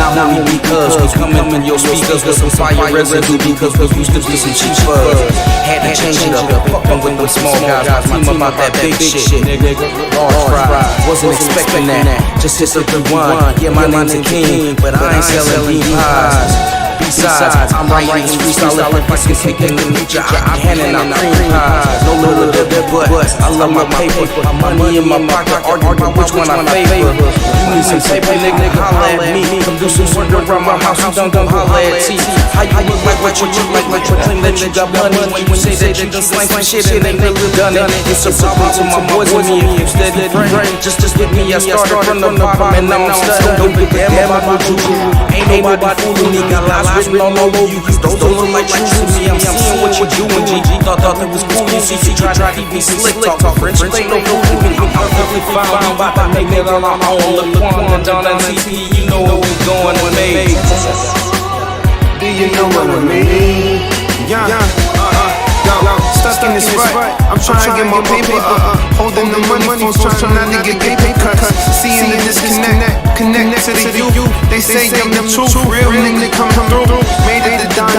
Not only because we coming in your speakers with some fire residue, because we used to be some cheap fuzz. Had to change it up, fucking with them small guys. My team about that big shit, nigga. Large fry, wasn't expecting that. Just hit the rewind. Yeah, my name's a king, but I ain't selling bean pies. Besides, I'm writing freestyle if I can take in the future. I'm handing out cream pies. No little bit, but I love my paper. My money in my pocket, argue about which one I favor. You need some paper, nigga, holla at me. Come do some work around my house, you don't holla at T. How you look like what you look like you claim that you got money when you say that you done slang some shit and ain't never done it. It's a problem to my boys and me if you steady brain. Just hit me, I started from the bottom and now I'm studying. Don't give a damn about no juju. Ain't nobody fooling me, got lies written all over you. Those don't look like truth to me. I'm seeing what you doing, G. Thought it was cool. You see, try to keep me slick, talk French. Ain't no fool with me. I'm perfectly fine. I'm about to make it on my own. Look, one down on TV, you know what we going to make. Do you know what I mean? Yeah. Stuck in this rut, I'm trying to get my paper up. Holding the money phones, trying not to get pay cuts. Seeing the disconnect, connect to the youth. They say I'm the truth, real nigga come through. Made it the Don,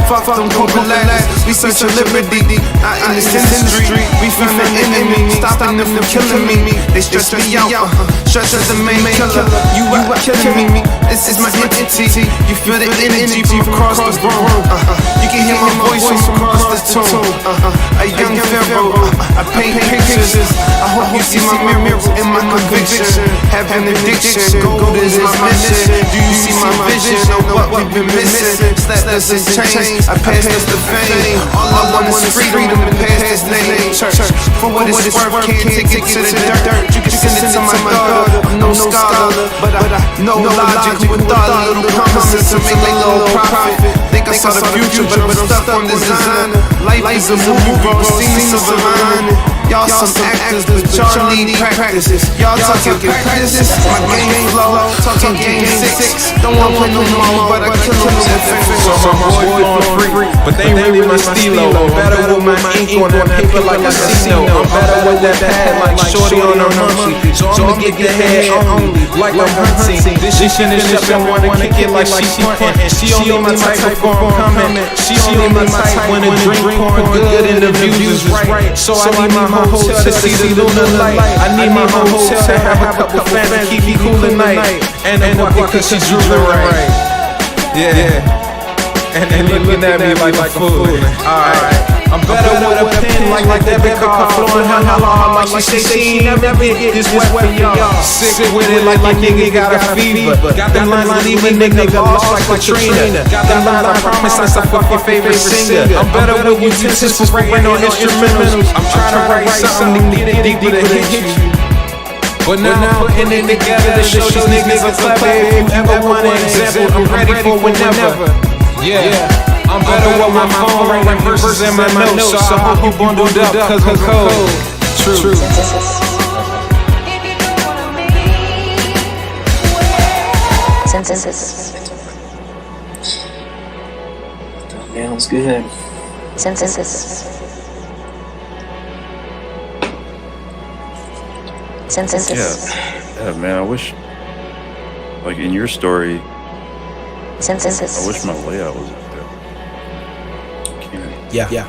fuck them populares. We search for liberty, not in this industry. We from the enemy, stopping them from killing me. They stress me out, stress is the main killer. You are killing me, this is my entity. You feel the energy from across the room. You can hear my voice from across the tune. A young pharaoh, I paint pictures. I hope you see my mirror in my conviction. Having addiction, gold is my mission. Do you see my vision of what we've been missing? Slappers and chains, I pass this to fame. All I want is freedom and pass this name. Church, for what it's worth, can't take it to the dirt. You can send it to my daughter. I'm no scholar, but I know logic. Who would thought a little common sense to make a little profit? Think I saw the future, but I'm stuck on designer. Life is a movie, bro, scenes of a line. Y'all some actors, but y'all need practice. Y'all talking practices, my game flow, talking game 6. Don't want to play no more, but I kill them with the So my boys on free, but they really my stilo. I'm better with my ink on that paper like a casino. I'm better with that pad like shorty on her monthly. So I'ma get the head only, like I'm hunting. This shit finish up and wanna kick it like she puntin'. She only my type before I'm coming. She only my type when the drink pouring good and the views is right. So I need my hotel to see the lunar light. I need my hotel to have a couple fans to keep me cool at night. And a bucket cause she's drooling right. Yeah. And they looking at me like a fool. Alright. I'm better with a pen like that debit card flowing hella hard. Like she say she never get this wet for y'all. Sick with it like nigga got a fever. Got them lines that even nigga lost like Katrina. Got them lines I promise I fuck your favorite singer. I'm better with utensils for writing on instrumentals. I'm trying to write something to get it deeper to hit you. But now I'm putting it together to show these niggas are clever. If you ever want an example, I'm ready for whenever. Yeah, I'm better with my phone writing verses in my notes. So I hope you bundled up cause I'm cold. True. Synthesis. Sounds good. Synthesis. Synthesis. Yeah, man, I wish, like in your story, Synthesis. I wish my layout was up there. Yeah.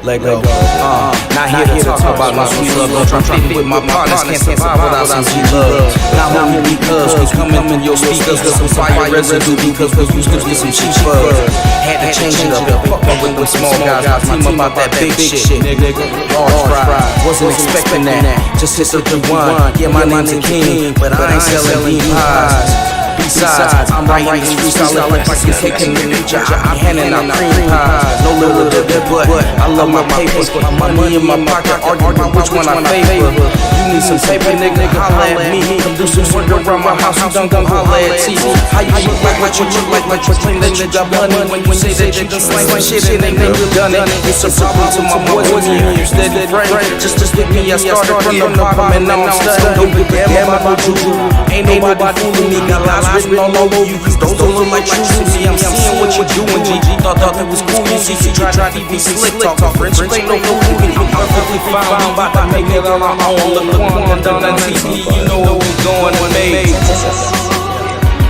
Let go. Not here to talk about my sweet love. I'm trying to with my partners. Can't survive without some sweet love. Not only because we coming in your speakers with some fire residue, because we used to be some cheap fuzz. Had to change it up, fucking with them small guys. My team about that big shit, nigga. Large fry, wasn't expecting that. Just hit the rewind. Yeah, my name's a king, but I ain't selling bean pies. Besides, I'm writing freestyle if I can take in the future. I'm handing out cream pies. No little bit, but I love my paper. My money in my pocket, argue about which one I favor. You need some paper, nigga, holla at me. Come do some work around my house, you don't holla at T. How you look like what you look like you claim that you got money when you say that you done slang some shit and ain't never done it. It's a problem to my boys and me, you steady brain. Just hit me, I started from the bottom and now I'm studying. Don't give a damn about juju. Ain't nobody fooling me, got lies written all over you. Those don't look like truth to me. I'm seeing what you doing, G. Thought it was cool. You see, try to keep me slick, talk French. Ain't no fool with me. I'm perfectly fine. I'm about to make it on my own. Look, one down on TV, you know what we going to make.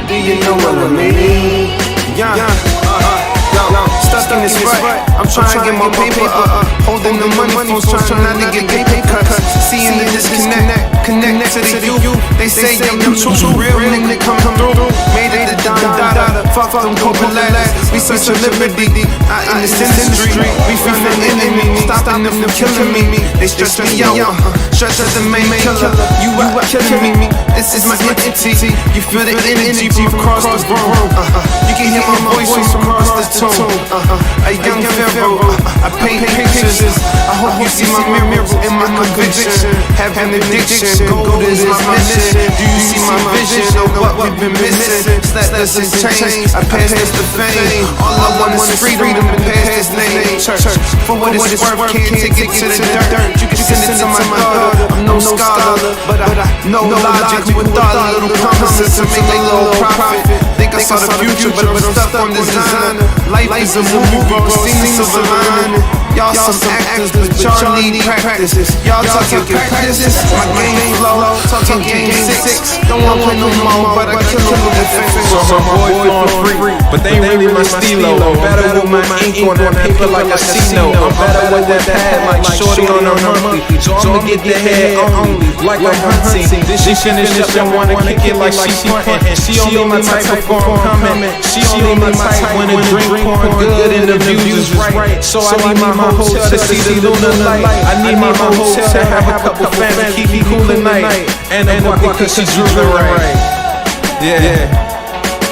Do you know what I mean? Stuck in this rut. I'm trying to get my paper up. Holding the money phones, trying not to get pay cuts. Seeing the disconnect, connect to the youth. They say I'm too real nigga come through. Made it the Don Dada. Fuck them corporate lads. We such a liberty out in this industry. We free from enemy, stopping them from killing me. They stress me out. Stretch as the main killer. You out killing me. This is my entity. You feel the energy from across the room. You can hear my voice from across the tone. A young pharaoh, I paint pictures. I hope you see my mirror in my conviction. Having addiction, gold is my mission. Do you see my vision of what we've been missing? Status has changed, I passed the fame. All I want is freedom and pass this name. Church, for what it's worth, can't take it to the dirt. You can send it to my daughter. I'm no scholar, but I know logic. Who would thought a little promises to make a little profit? Think I saw the future, but I'm stuck on designer. Life is a movie, bro, seen the silver lining. Y'all some actors, but y'all need practice. Y'all talking practice, my game flow, talking game 6. Don't want to play no more, but I kill them with defense. So my boy flowing free, but they ain't really my stilo. I'm better with my ink on that paper like a C-note. I'm better with that pad like shorty on her monthly. So I'ma get the head only, like I'm hunting. This shit finish up and wanna kick it like she punting. She only my type before I'm coming. She only my type when the drink pouring good and the views is right. So I need my hotel to see the lunar light. I need my hotel to have a couple fans to keep me cool at night. And a bucket cause she's drooling right. Yeah.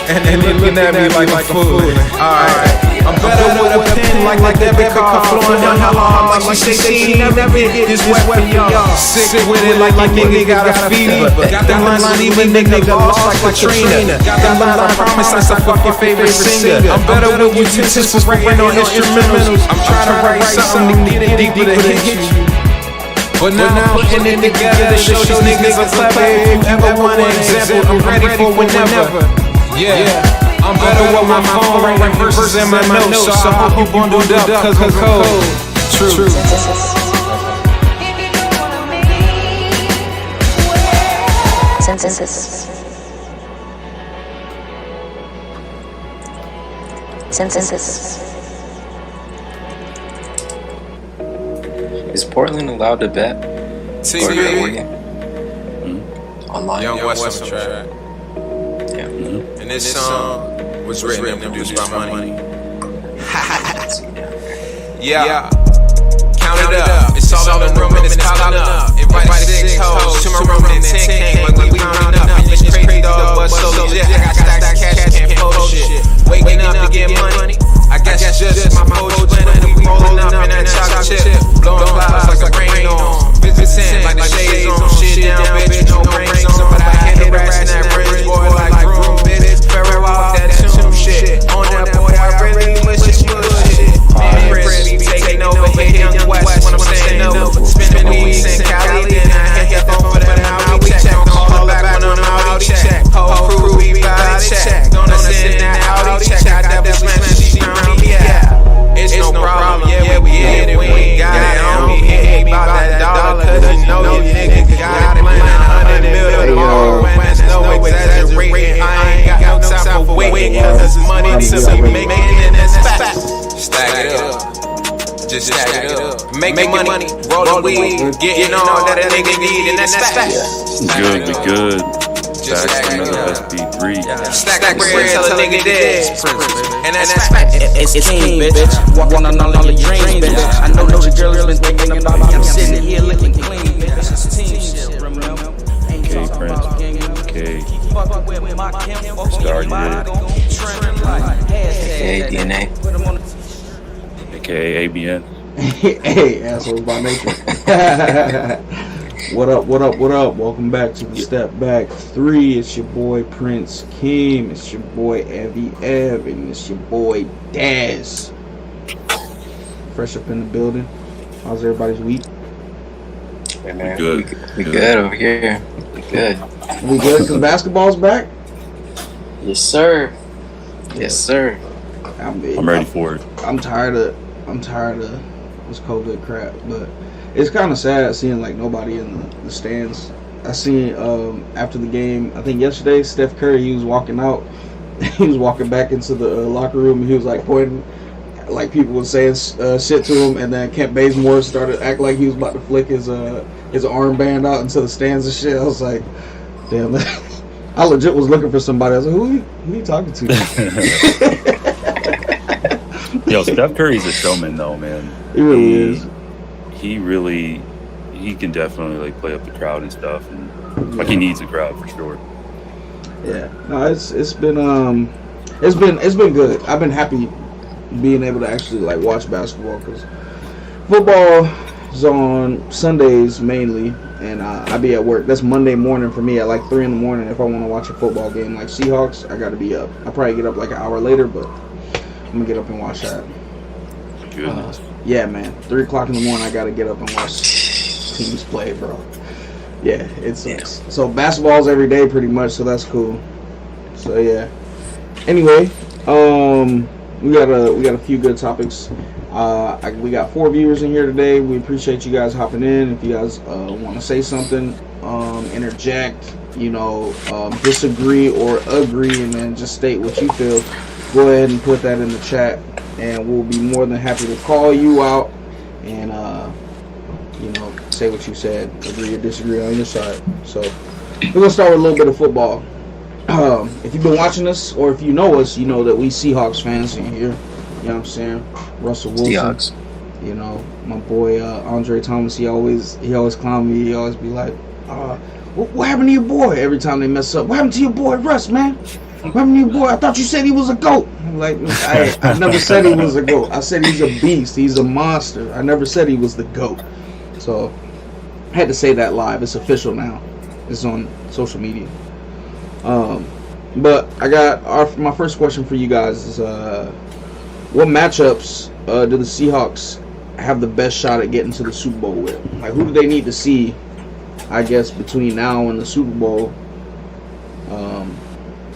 And they looking at me like fool. Alright. I'm better with a pen like a debit card flowing down her arm like she say she never get this wet for y'all. Sick with it like a nigga got a fever. Got the lines even nigga lost like Katrina. Got the lines I promise that's a fucking favorite singer. I'm better with utensils for writing on instrumentals. I'm trying to write something to get it deeper to hit you. But now I'm putting it together to show these niggas I'm clever. If you ever want an example, I'm ready for whenever. Yeah. I'm better with my phone, writing verses in my notes. So I hope you bundled up, cause I'm cold. True. Synthesis. Is Portland allowed to bet? TV. Online? Young West on track. Yeah. And this song was written and produced by Money. Yeah. Count it up. It's all in the room and it's piling up. Invite 6 hoes to my room and 10 came. But we counting up and it's crazy dog, but so legit. I got stacks of cash, can't fold shit. Waking up to get money. I guess just my mojo planner. We rolling up in that chocolate chip. Blowing clouds like a rain on. Visiting like the shades on. Shit down, bitch, no rings on. But I had to ration that bridge, boy, like room, bitch. Ferro off that tomb shit. On that boy, I really wish it would shit. Man, Freddy be taking over here, Young West, when I'm staying over. Spending weeks in Cali, then I hit the phone for that Audi check. Don't call back when I'm Audi check. Whole crew, we body check. Don't send that Audi check. I double smash, she found me, yeah. It's no problem, yeah, we get it, we ain't got it. I don't be hating about that dollar, cause you know you niggas got it. Playing 100 million more when there's no exaggerating. I ain't got no time for waiting, cause there's money to be making and it's fat. Stack it up. Just stack it up. Make money, roll the weed, getting all that a nigga need, and that's facts. Good, be good. Back to another SP3. Stack that bread till a nigga dead. And that's facts. It's King, bitch. Walking on all of your dreams, bitch. I know the girl has been thinking about me. I'm sitting here looking clean, bitch. This is team shit, remember? Okay, Prince. Okay. Start AKA DNA. AKA ABN. Hey, assholes by nature. What up? Welcome back to the Step Back 3. It's your boy Prince Kim. It's your boy Evie Ev. And it's your boy Daz. Fresh up in the building. How's everybody's week? Hey, man. Good. We good over here. We good. We good because basketball's back? Yes, sir. Yes, sir. I'm ready for it. I'm tired of this COVID crap, but it's kind of sad seeing like nobody in the stands. I seen after the game, I think yesterday, Steph Curry, he was walking out He was walking back into the locker room, and he was like pointing, like people were saying shit to him, and then Kent Bazemore started acting like he was about to flick his armband out into the stands and shit. I was like, damn. I legit was looking for somebody. I was like, who are you talking to? Yo, Steph Curry's a showman, though, man. He really is. He can definitely like play up the crowd and stuff, and like he needs a crowd for sure. Yeah, no, it's been good. I've been happy being able to actually like watch basketball because football is on Sundays mainly, and I be at work. That's Monday morning for me at like 3 a.m. if I want to watch a football game like Seahawks. I got to be up. I probably get up like an hour later, but I'm gonna get up and watch that. Goodness. Yeah, man, 3 o'clock in the morning I got to get up and watch teams play, bro. Yeah, it sucks. So basketball's every day pretty much, so that's cool. So yeah. Anyway, we got a few good topics. We got 4 viewers in here today. We appreciate you guys hopping in. If you guys want to say something, interject, disagree or agree, and then just state what you feel, go ahead and put that in the chat, and we'll be more than happy to call you out and say what you said, agree or disagree on your side. So we're gonna start with a little bit of football. If you've been watching us, or if you know us, you know that we Seahawks fans in here. You know what I'm saying? Russell Wilson. Seahawks. My boy Andre Thomas. He always clown me. He always be like, "What happened to your boy?" Every time they mess up, "What happened to your boy Russ, man? What happened to your boy? I thought you said he was a GOAT." I'm like, I never said he was a GOAT. I said he's a beast. He's a monster. I never said he was the GOAT. So I had to say that live. It's official now. It's on social media. But I got my first question for you guys is what matchups do the Seahawks have the best shot at getting to the Super Bowl with? Like, who do they need to see, I guess, between now and the Super Bowl,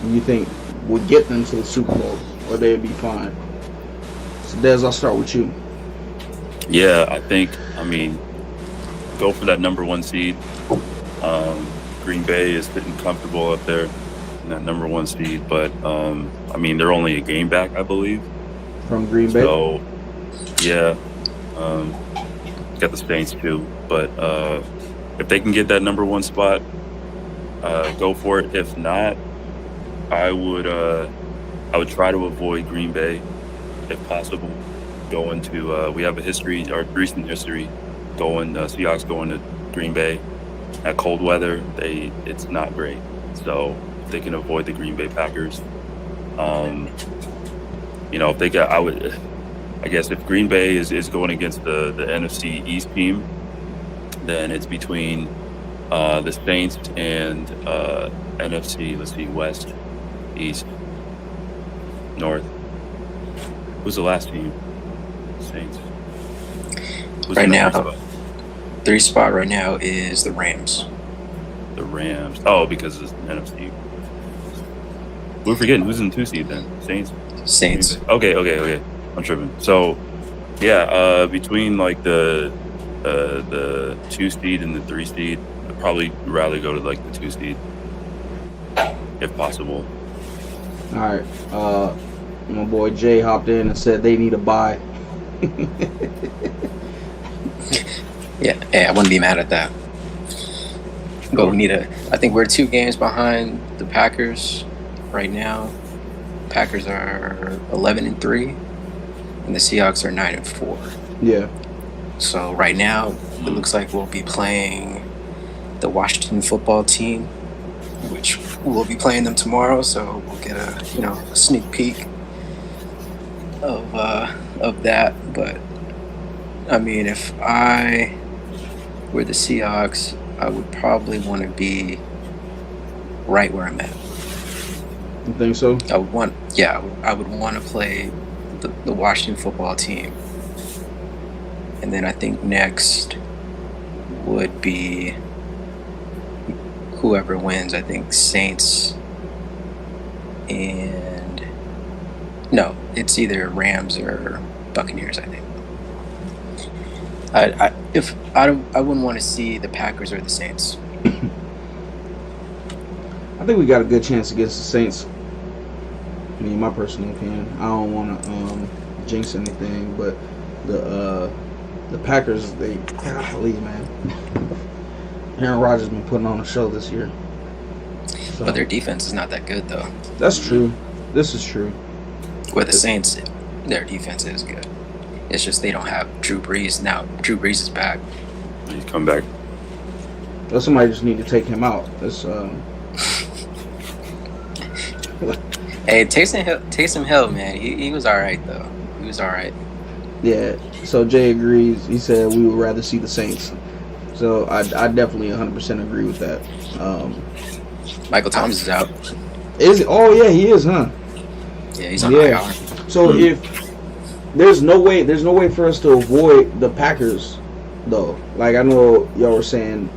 you think would get them to the Super Bowl, or they'd be fine? So Dez, I'll start with you. Yeah, go for that number 1 seed. Green Bay is sitting comfortable up there in that number 1 seed, but they're only a game back, I believe, from Green Bay. So yeah, got the Saints too, but if they can get that number 1 spot, go for it. If not, I would try to avoid Green Bay if possible. Going to we have a recent history going Seahawks going to Green Bay at cold weather. It's not great. So if they can avoid the Green Bay Packers, if they got, I guess if Green Bay is going against the NFC East team, then it's between the Saints and NFC. Let's see, West, East, North. Who's the last team? Saints. Who's right the now, spot? 3 spot right now is the Rams. The Rams. Oh, because it's NFC. We're forgetting who's in the 2 seed then. Saints. Okay. I'm tripping. So, yeah, between like the 2 seed and the 3 seed, I'd probably rather go to like the 2 seed, if possible. All right. My boy Jay hopped in and said they need a bye. Yeah, I wouldn't be mad at that. But I think we're 2 games behind the Packers right now. Packers are 11-3, and the Seahawks are 9-4. Yeah. So right now, it looks like we'll be playing the Washington football team, which we'll be playing them tomorrow. So we'll get a sneak peek of that. But if I were the Seahawks, I would probably want to be right where I'm at. You think so? I would want to play the Washington football team, and then I think next would be whoever wins. I think Saints and no, it's either Rams or Buccaneers. I think. I wouldn't want to see the Packers or the Saints. I think we got a good chance against the Saints. me, my personal opinion. I don't want to jinx anything, but the Packers, golly, man. Aaron Rodgers been putting on a show this year. So, But their defense is not that good, though. that's true. This is true. With the Saints, their defense is good. It's just they don't have Drew Brees. Now, Drew Brees is back. He's come back. Well, somebody just need to take him out. It's, Hey, Taysom Hill, man, he was all right, though. He was all right. yeah. So Jay agrees. He said we would rather see the Saints. So I definitely 100% agree with that. Michael Thomas is out. Is it? Oh yeah, he is, huh? Yeah, he's on Yeah. IR. So if there's no way for us to avoid the Packers, though. Like I know y'all were saying,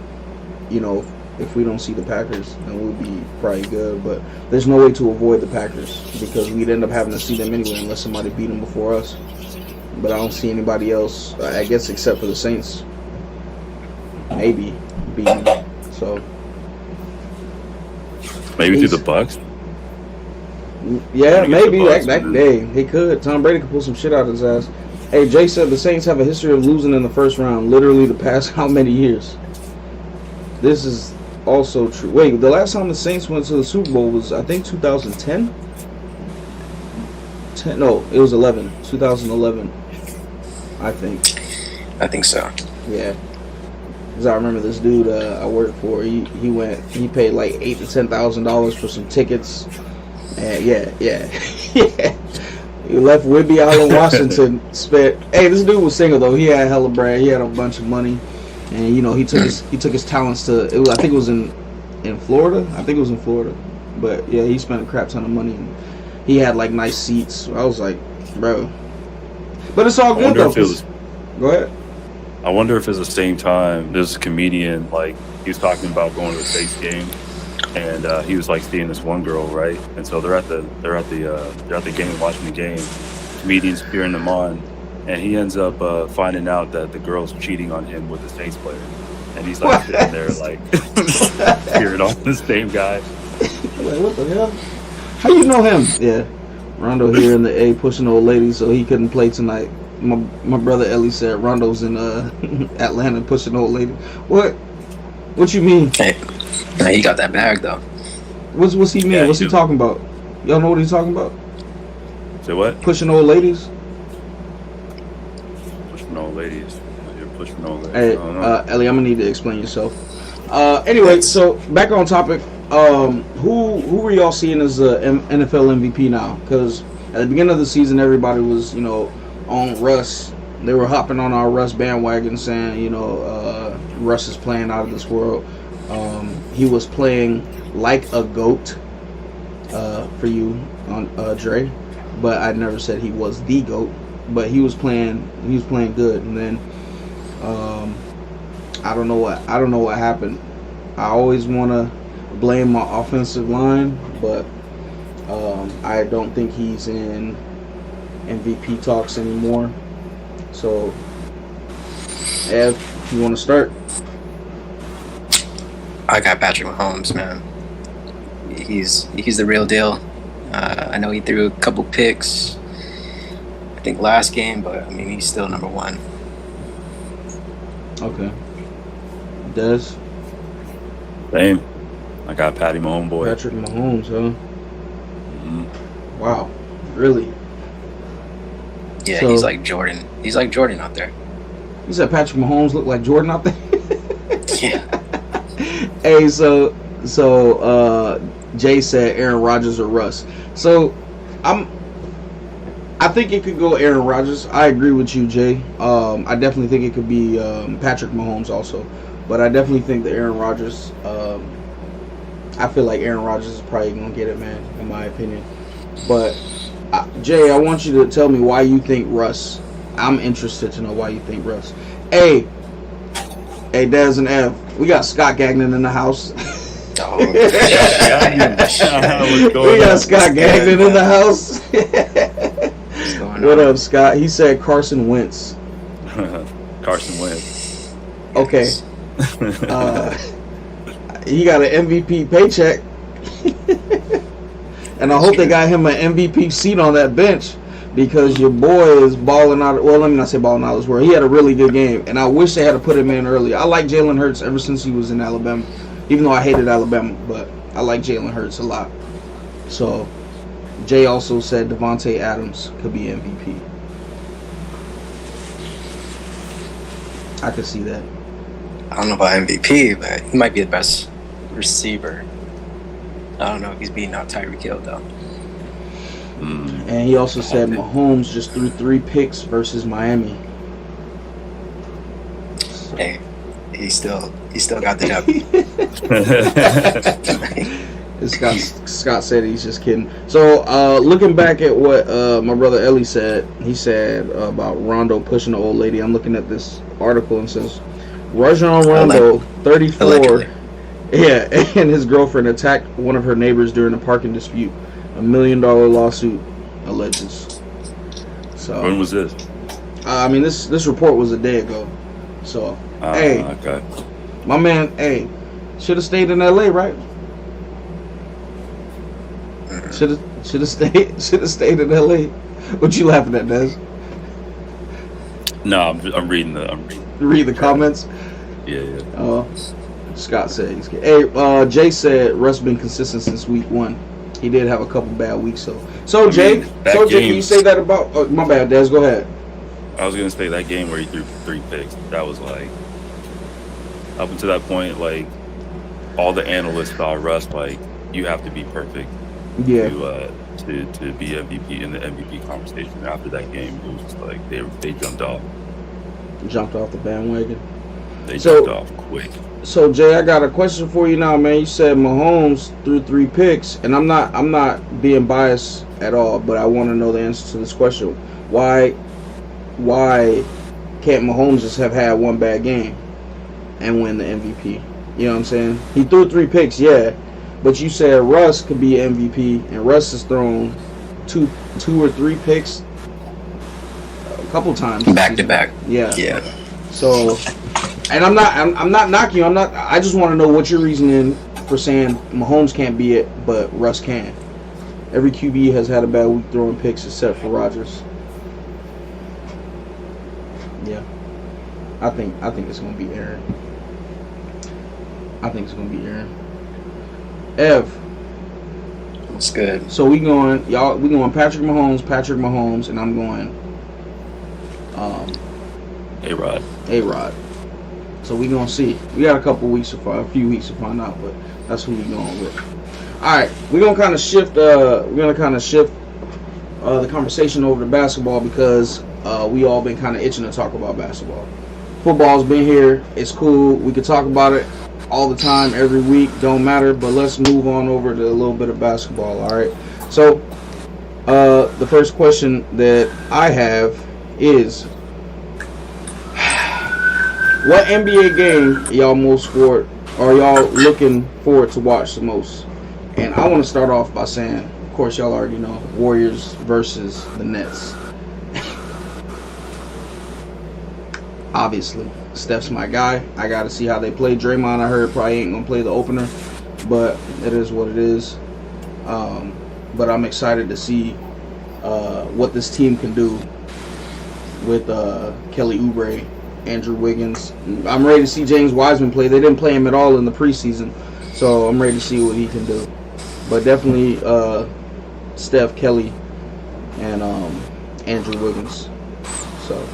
you know, if we don't see the Packers, then we'll be probably good. But there's no way to avoid the Packers because we'd end up having to see them anyway unless somebody beat them before us. But I don't see anybody else, I guess, except for the Saints. Maybe beating them. So Maybe through the Bucks. yeah, I think it's maybe the Bucks, that man. day he could. Tom Brady could pull some shit out of his ass. Hey, Jay said the Saints have a history of losing in the first round, literally the past how many years? This is also true. Wait, the last time the Saints went to the Super Bowl was, I think, 2010? No, it was 11. 2011, I think. I think so. Yeah. Because I remember this dude I worked for, he paid like $8,000 to $10,000 for some tickets. And yeah. He left Whidbey Island, Washington, hey, this dude was single though. He had hella bread. He had a bunch of money. And you know, he took his talents to I think it was in Florida. I think it was in Florida. But yeah, he spent a crap ton of money and he had like nice seats. I was like, bro. But it's all good though. Go ahead. I wonder if it's the same time this comedian, like, he was talking about going to a Saints game, and he was like seeing this one girl, right? And so they're at the game, watching the game. Comedian's cheering them on, and he ends up finding out that the girl's cheating on him with the Saints player, and he's like sitting there like cheering on the same guy. Like, what the hell? How you know him? Yeah, Rondo here in the A pushing old lady, so he couldn't play tonight. My brother Ellie said Rondo's in Atlanta pushing old lady. What you mean? Hey, he got that bag though. What's he mean? Yeah, What's he talking about? Y'all know what he's talking about? Say what? Pushing old ladies? Pushing old ladies. You're pushing old ladies. Hey, I don't know. Ellie, I'm gonna need to explain yourself. Anyway, so back on topic. Who were y'all seeing as the NFL MVP now? Because at the beginning of the season, everybody was, on Russ. They were hopping on our Russ bandwagon, saying, Russ is playing out of this world. He was playing like a GOAT for you on Dre, but I never said he was the GOAT. But he was playing good, and then I don't know what happened. I always want to blame my offensive line, but I don't think he's in MVP talks anymore. So, Ev, you want to start? I got Patrick Mahomes, man. He's the real deal. I know he threw a couple picks, I think last game, but I mean he's still number one. Okay. Des? Same. I got Patty Mahomes, boy. Patrick Mahomes, huh? Mhm. Wow. Really? Yeah, So- he's like Jordan. He's like Jordan out there. You said Patrick Mahomes looked like Jordan out there? Yeah. Hey, so Jay said Aaron Rodgers or Russ. So I think it could go Aaron Rodgers. I agree with you, Jay. I definitely think it could be Patrick Mahomes also, but I definitely think that Aaron Rodgers. I feel like Aaron Rodgers is probably gonna get it, man, in my opinion. But Jay, I want you to tell me why you think Russ. I'm interested to know why you think Russ. Hey, Dez and Ev, we got Scott Gagnon in the house. Oh, We got Scott Gagnon in the house. what's going What on? up, Scott? He said Carson Wentz. Carson Wentz. Okay. He got an MVP paycheck. And I hope they got him an MVP seat on that bench because your boy is balling out. Well, let me not say balling out of his world. He had a really good game, and I wish they had to put him in early. I like Jalen Hurts ever since he was in Alabama, even though I hated Alabama, but I like Jalen Hurts a lot. So, Jay also said Devontae Adams could be MVP. I could see that. I don't know about MVP, but he might be the best receiver. I don't know if he's beating out Tyreek Hill though. And he also said Mahomes just threw 3 picks versus Miami. Hey, he still got the W. Scott said he's just kidding. So looking back at what my brother Ellie said, he said about Rondo pushing the old lady. I'm looking at this article and it says Rajon Rondo, 34, Allegedly. yeah, and his girlfriend attacked one of her neighbors during a parking dispute. $1 million lawsuit alleges. So When was this? I mean, this report was a day ago. So hey, Okay. my man, hey, should have stayed in LA, right? Should have stayed in LA. What you laughing at, Des? No, I'm reading the. Read the comments. Yeah. Scott said he's good. Hey, Jay said Russ been consistent since week 1. He did have a couple bad weeks though. So Jay, can you say that about? Oh, my bad, Des. Go ahead. I was gonna say that game where he threw 3 picks. That was like up until that point, like all the analysts saw Russ like you have to be perfect Yeah. to be MVP in the MVP conversation. After that game, it was just like they jumped off. Jumped off the bandwagon. They jumped off quick. So Jay, I got a question for you now, man. You said Mahomes threw 3 picks, and I'm not being biased at all, but I want to know the answer to this question. Why can't Mahomes just have had one bad game and win the MVP? You know what I'm saying? He threw 3 picks, yeah, but you said Russ could be MVP, and Russ has thrown two or 3 picks a couple times Back to back. Yeah. So, and I'm not knocking you. I just want to know what your reasoning for saying Mahomes can't be it, but Russ can. Every QB has had a bad week throwing picks except for Rodgers. Yeah, I think it's gonna be Aaron. Ev. It's good. So we going Patrick Mahomes, and I'm going A-Rod. So we gonna see. We got a few weeks to find out, but that's who we going with. All right, we're gonna kind of shift. The conversation over to basketball because we all been kind of itching to talk about basketball. Football's been here. It's cool. We could talk about it all the time, every week. Don't matter. But let's move on over to a little bit of basketball. All right. So the first question that I have is, what NBA game y'all looking forward to watch the most? And I want to start off by saying, of course, y'all already know, Warriors versus the Nets. Obviously, Steph's my guy. I got to see how they play. Draymond, I heard, probably ain't going to play the opener, but it is what it is. But I'm excited to see what this team can do with Kelly Oubre, Andrew Wiggins. I'm ready to see James Wiseman play. They didn't play him at all in the preseason, so I'm ready to see what he can do. But definitely Steph, Kelly, and Andrew Wiggins. So,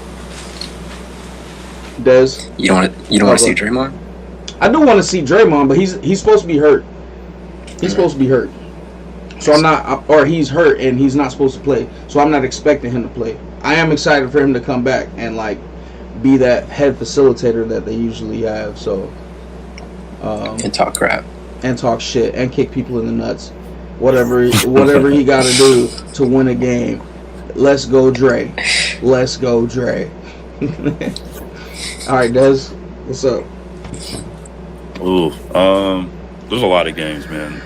Des, You don't want to see Draymond? I do want to see Draymond, but he's supposed to be hurt. He's supposed to be hurt. So I'm not, or he's hurt and he's not supposed to play. So I'm not expecting him to play. I am excited for him to come back and like be that head facilitator that they usually have. So And talk crap. and talk shit and kick people in the nuts. Whatever he got to do to win a game. Let's go, Dre. Let's go, Dre. All right, Des, what's up? Ooh, there's a lot of games, man.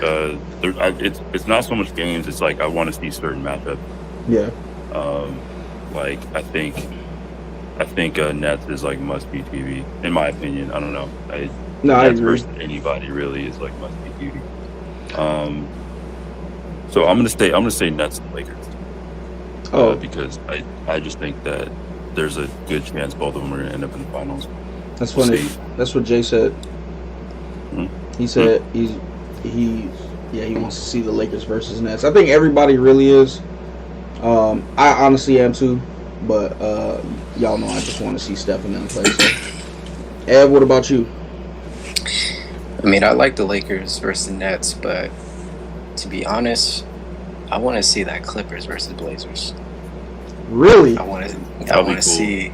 It's not so much games. It's like I want to see certain matchups. Yeah. Like I think Nets is like must be TV in my opinion. I don't know. I Nets agree. versus anybody really is like must be TV. So I'm gonna say Nets and Lakers. Because I just think that there's a good chance both of them are gonna end up in the finals. That's funny. That's what Jay said. Hmm? He said he wants to see the Lakers versus Nets. I think everybody really is. I honestly am too, but y'all know I just want to see Steph and them play. So. Ev, what about you? I mean, I like the Lakers versus the Nets, but to be honest, I want to see that Clippers versus Blazers. Really? I want to see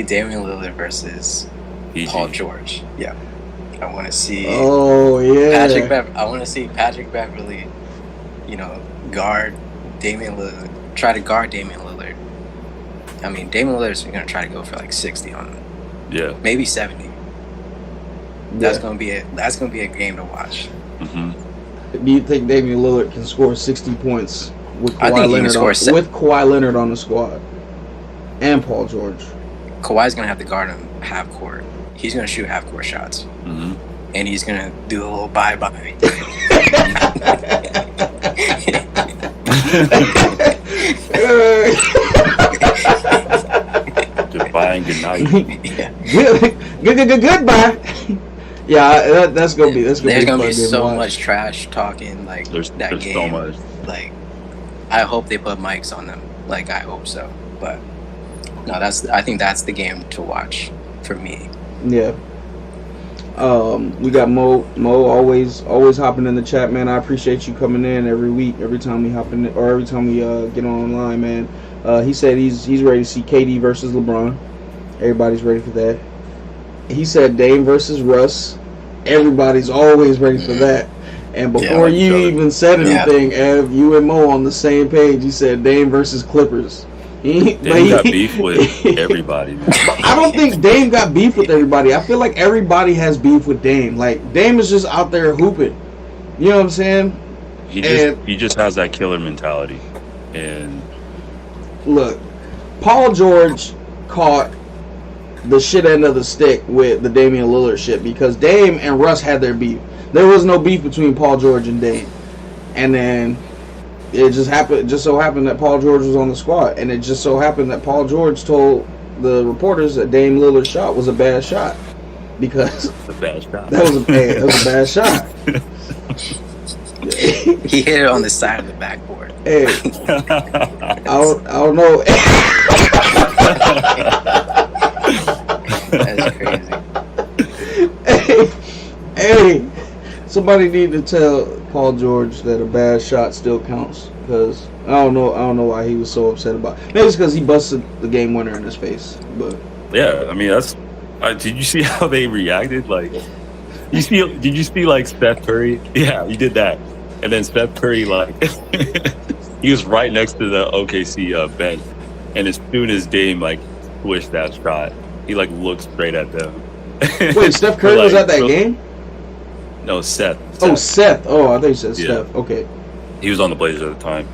Damian Lillard versus Paul George. Yeah. I want to see Patrick Beverly, guard Damian Lillard, try to guard Damian Lillard. I mean, Damian Lillard's going to try to go for like 60 on him. Yeah. Maybe 70. That's going to be a game to watch. Mm-hmm. Do you think Damian Lillard can score 60 points with Kawhi Leonard on the squad and Paul George? Kawhi's going to have to guard him half court. He's going to shoot half court shots. Mm-hmm. And he's going to do a little bye-bye. Goodbye and good night. Goodbye. Yeah, that's gonna be. There's gonna be so much trash talking. Like there's game. So much. Like, I hope they put mics on them. Like, I hope so. But no, I think that's the game to watch for me. Yeah. We got Mo always hopping in the chat, man. I appreciate you coming in every week, every time we hop in, or every time we get online, man. He said he's ready to see KD versus LeBron. Everybody's ready for that. He said Dame versus Russ. Everybody's always ready for that. And before you even said anything, Ev, you and Mo on the same page. You said Dame versus Clippers. Dame got beef with everybody. I don't think Dame got beef with everybody. I feel like everybody has beef with Dame. Like, Dame is just out there hooping. You know what I'm saying? He just has that killer mentality. And look, Paul George caught the shit end of the stick with the Damian Lillard shit because Dame and Russ had their beef. There was no beef between Paul George and Dame. And then it just so happened that Paul George was on the squad, and it just so happened that Paul George told the reporters that Dame Lillard's shot was a bad shot because that was a bad shot. He hit it on the side of the backboard. Hey, I don't know. That's crazy. Hey, somebody need to tell Paul George that a bad shot still counts, because I don't know why he was so upset about it. Maybe it's because he busted the game winner in his face. But yeah, I mean that's. Did you see how they reacted? Like, did you see like Steph Curry? Yeah, he did that, and then Steph Curry he was right next to the OKC bench, and as soon as Dame swished that shot, he looked straight at them. Wait, Steph Curry was at that game? No, Seth. Oh, Seth. Oh, I thought you said Steph. Okay. He was on the Blazers at the time,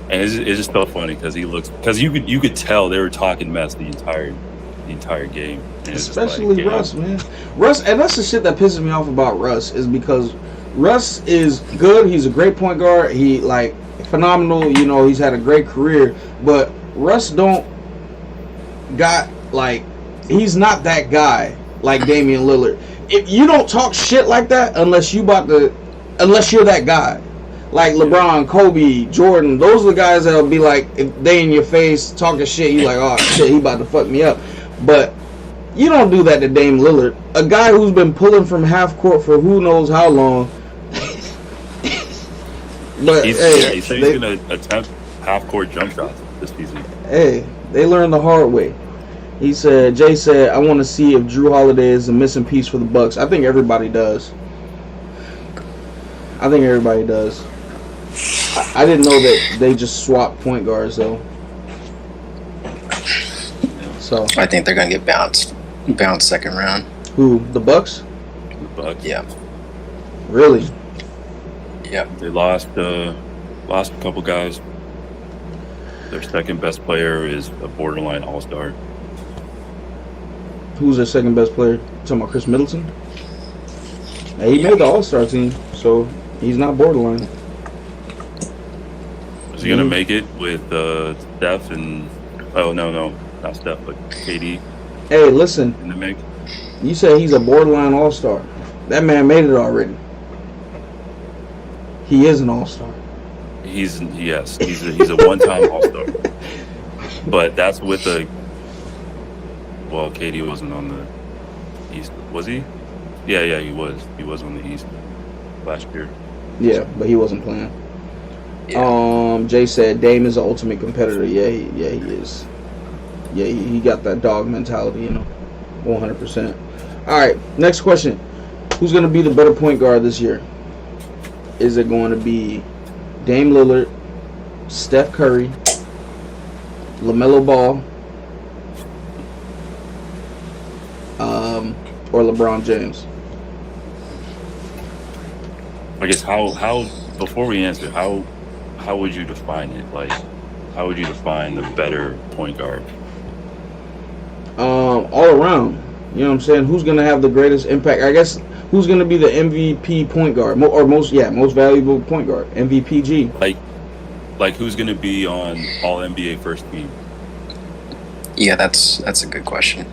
and it's just so funny because you could tell they were talking mess the entire game. Especially Russ, man. Russ, and that's the shit that pisses me off about Russ is because Russ is good. He's a great point guard. He phenomenal. He's had a great career, but Russ he's not that guy like Damian Lillard. If you don't talk shit like that unless you're that guy. Like LeBron, Kobe, Jordan, those are the guys that'll be like, if they in your face talking shit, you like, oh shit, he about to fuck me up. But you don't do that to Dame Lillard, a guy who's been pulling from half court for who knows how long. But he said he's gonna attempt half court jump shots this season. Hey, they learned the hard way. Jay said, I want to see if Drew Holiday is a missing piece for the Bucks. I think everybody does. I didn't know that they just swapped point guards, though. So I think they're going to get bounced second round. Who? The Bucks? The Bucks. Yeah. Really? Yeah. They lost a couple guys. Their second best player is a borderline all-star. Who's their second best player? You talking about Chris Middleton? He made the All-Star team, so he's not borderline. Is he gonna make it with Steph and? Oh no, not Steph, but KD Hey, listen. in the mix. You say he's a borderline all-star. That man made it already. He is an all-star. He's a one-time All-Star, but that's with a. Well, KD wasn't on the East, was he? Yeah, he was. He was on the East last year. Yeah, but he wasn't playing. Yeah. Jay said Dame is the ultimate competitor. Yeah, he is. Yeah, he got that dog mentality, 100%. All right, next question. Who's going to be the better point guard this year? Is it going to be Dame Lillard, Steph Curry, Lamelo Ball, or LeBron James? I guess how before we answer, how would you define it? Like, how would you define the better point guard? All around. You know what I'm saying? Who's going to have the greatest impact? I guess who's going to be the MVP point guard most valuable point guard, MVPG? Like who's going to be on All NBA first team? Yeah, that's a good question.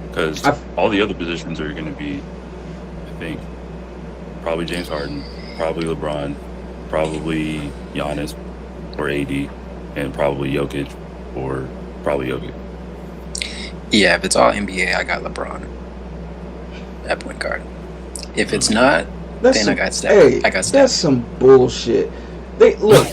Because all the other positions are going to be, I think, probably James Harden, probably LeBron, probably Giannis or AD, and probably Jokic or probably Jokic. Yeah, if it's all NBA, I got LeBron at point guard. If it's not, then I got Steph. Hey, I got Steph. That's some bullshit. Look,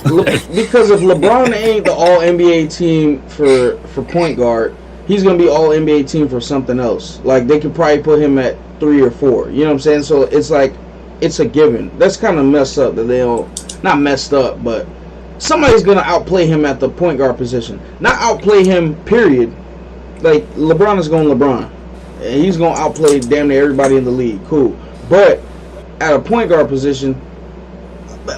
because if LeBron ain't the All NBA team for point guard, he's gonna be All NBA team for something else. Like they could probably put him at 3 or 4. You know what I'm saying? So it's like it's a given. That's kind of messed up that they don't. Not messed up, but somebody's gonna outplay him at the point guard position. Not outplay him, period. Like LeBron is going LeBron, and he's gonna outplay damn near everybody in the league. Cool, but at a point guard position,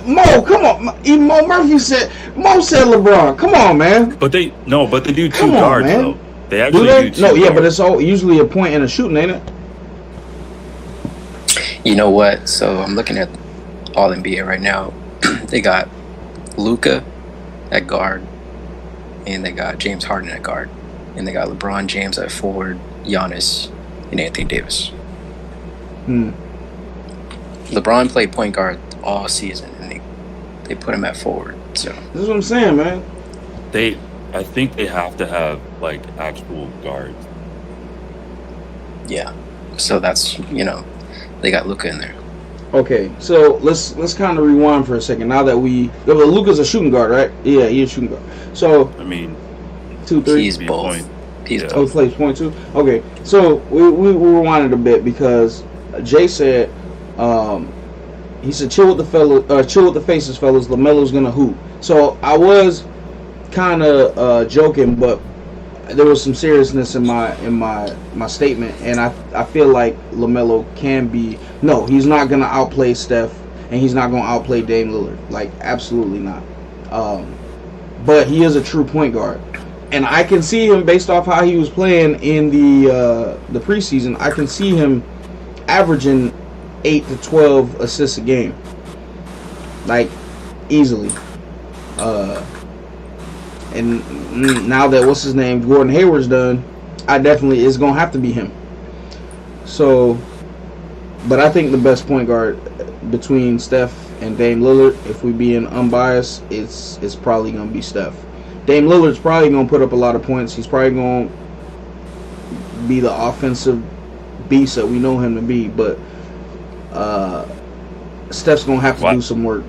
Mo, come on. Even Mo said LeBron. Come on, man. But they do two Come on, guards man. though. They actually Do they? do two No, yeah, guards. but it's all usually a point and a shooting, ain't it? You know what? So I'm looking at All NBA right now. They got Luka at guard, and they got James Harden at guard, and they got LeBron James at forward, Giannis, and Anthony Davis. LeBron played point guard all season, and they put him at forward. So That's what I'm saying, man. I think they have to have like actual guards. yeah, so that's they got Luka in there. Okay, so let's kind of rewind for a second. Now that Luka's a shooting guard, right? Yeah, he's a shooting guard. So I mean, 2, 3. He's both. point. He's Yeah. Oh, both. he plays point 2. Okay, so we rewinded a bit because Jay said he said chill with the faces, fellas. LaMelo's gonna hoop. So I was kind of joking, but there was some seriousness in my statement, and I feel like LaMelo can be. No, he's not gonna outplay Steph, and he's not gonna outplay Dame Lillard. Like absolutely not. But he is a true point guard, and I can see him based off how he was playing in the preseason. I can see him averaging 8 to 12 assists a game, like easily. And now that what's his name, Gordon Hayward's done, I definitely is gonna have to be him. So, but I think the best point guard between Steph and Dame Lillard, if we being unbiased, it's probably gonna be Steph. Dame Lillard's probably gonna put up a lot of points. He's probably gonna be the offensive beast that we know him to be, but Steph's gonna have to do some work.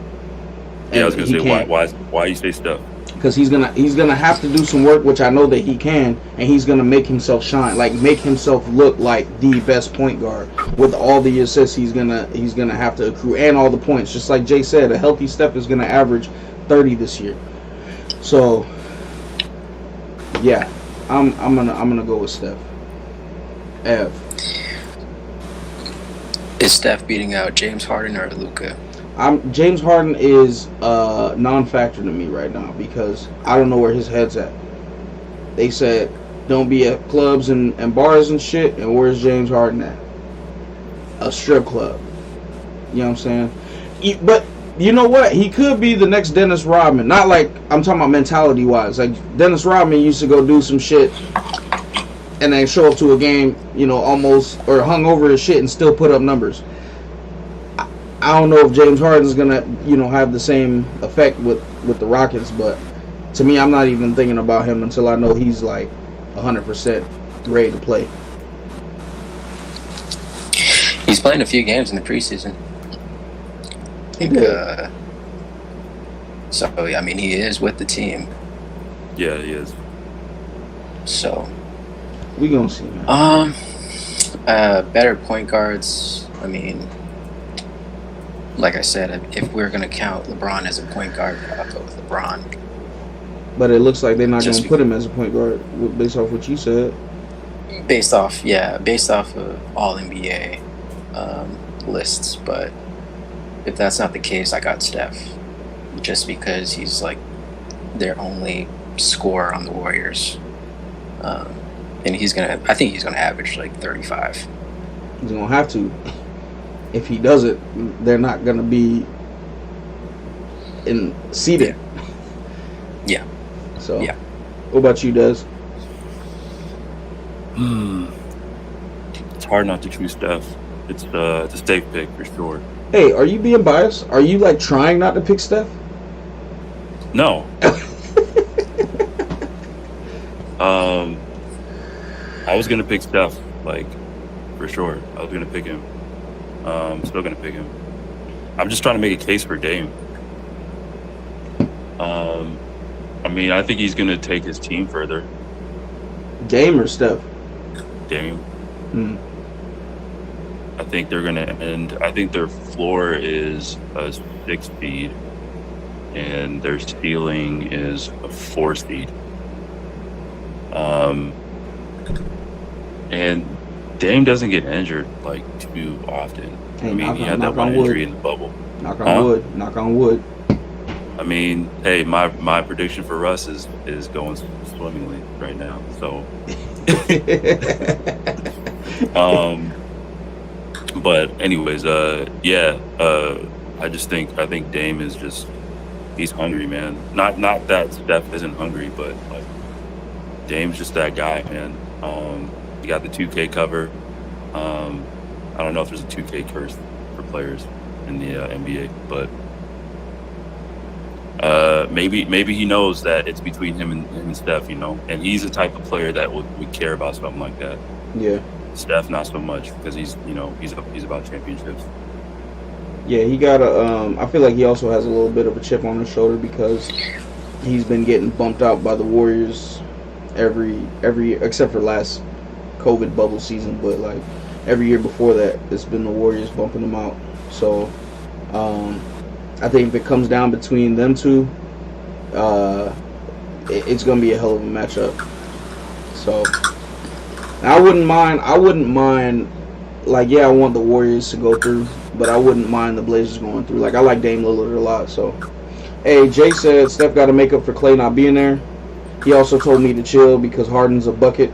Yeah, I was gonna say why you say Steph? Because he's gonna have to do some work, which I know that he can, and he's gonna make himself shine, like make himself look like the best point guard with all the assists he's gonna have to accrue and all the points. Just like Jay said, a healthy Steph is gonna average 30 this year. So yeah, I'm gonna go with Steph. Ev. Is Steph beating out James Harden or Luka? James Harden is non-factor to me right now because I don't know where his head's at. They said don't be at clubs and bars and shit, and where's James Harden at? A strip club. You know what I'm saying? But You know what? He could be the next Dennis Rodman. Not like I'm talking about mentality wise. Like Dennis Rodman used to go do some shit and then show up to a game, you know, almost or hung over his shit and still put up numbers. I don't know if James Harden's gonna, you know, have the same effect with the Rockets, but to me, I'm not even thinking about him until I know he's like 100% ready to play. He's playing a few games in the preseason. I think, so, I mean, he is with the team. Yeah, he is. So, We gonna see, man. better point guards. I mean, like I said, if we're gonna count LeBron as a point guard, I'll go with LeBron. But it looks like they're not Just gonna put him as a point guard based off what you said. Based off of all NBA lists. But if that's not the case, I got Steph, just because he's like their only scorer on the Warriors, and I think he's gonna average like 35. He's gonna have to. If he does it, they're not gonna be in seeded. Yeah. So. Yeah. What about you, Des? It's hard not to choose Steph. It's a safe pick for sure. Hey, are you being biased? Are you like trying not to pick Steph? No. I was gonna pick Steph, like for sure. I was gonna pick him. Still gonna pick him. I'm just trying to make a case for Dame. I mean, I think he's gonna take his team further. Dame or Steph? Dame. Hmm. I think they're gonna end. I think their floor is a 6 seed, and their ceiling is a 4 seed. And Dame doesn't get injured like too often. Hey, I mean, he had that one injury in the bubble. Knock on wood. Knock on wood. I mean, hey, my prediction for Russ is going swimmingly right now. So, but anyways, I think Dame is just, he's hungry, man. Not that Steph isn't hungry, but like Dame's just that guy, man. He got the 2K cover. I don't know if there's a 2K curse for players in the NBA, but maybe he knows that it's between him and Steph, you know, and he's the type of player that would care about something like that. Yeah. Steph not so much, because he's about championships. Yeah, he got a. I feel like he also has a little bit of a chip on his shoulder because he's been getting bumped out by the Warriors every except for last COVID bubble season, but like every year before that, it's been the Warriors bumping him out. So, I think if it comes down between them two, it's gonna be a hell of a matchup. So, I wouldn't mind. Like, yeah, I want the Warriors to go through, but I wouldn't mind the Blazers going through. Like, I like Dame Lillard a lot. So, hey, Jay said Steph got to make up for Clay not being there. He also told me to chill because Harden's a bucket.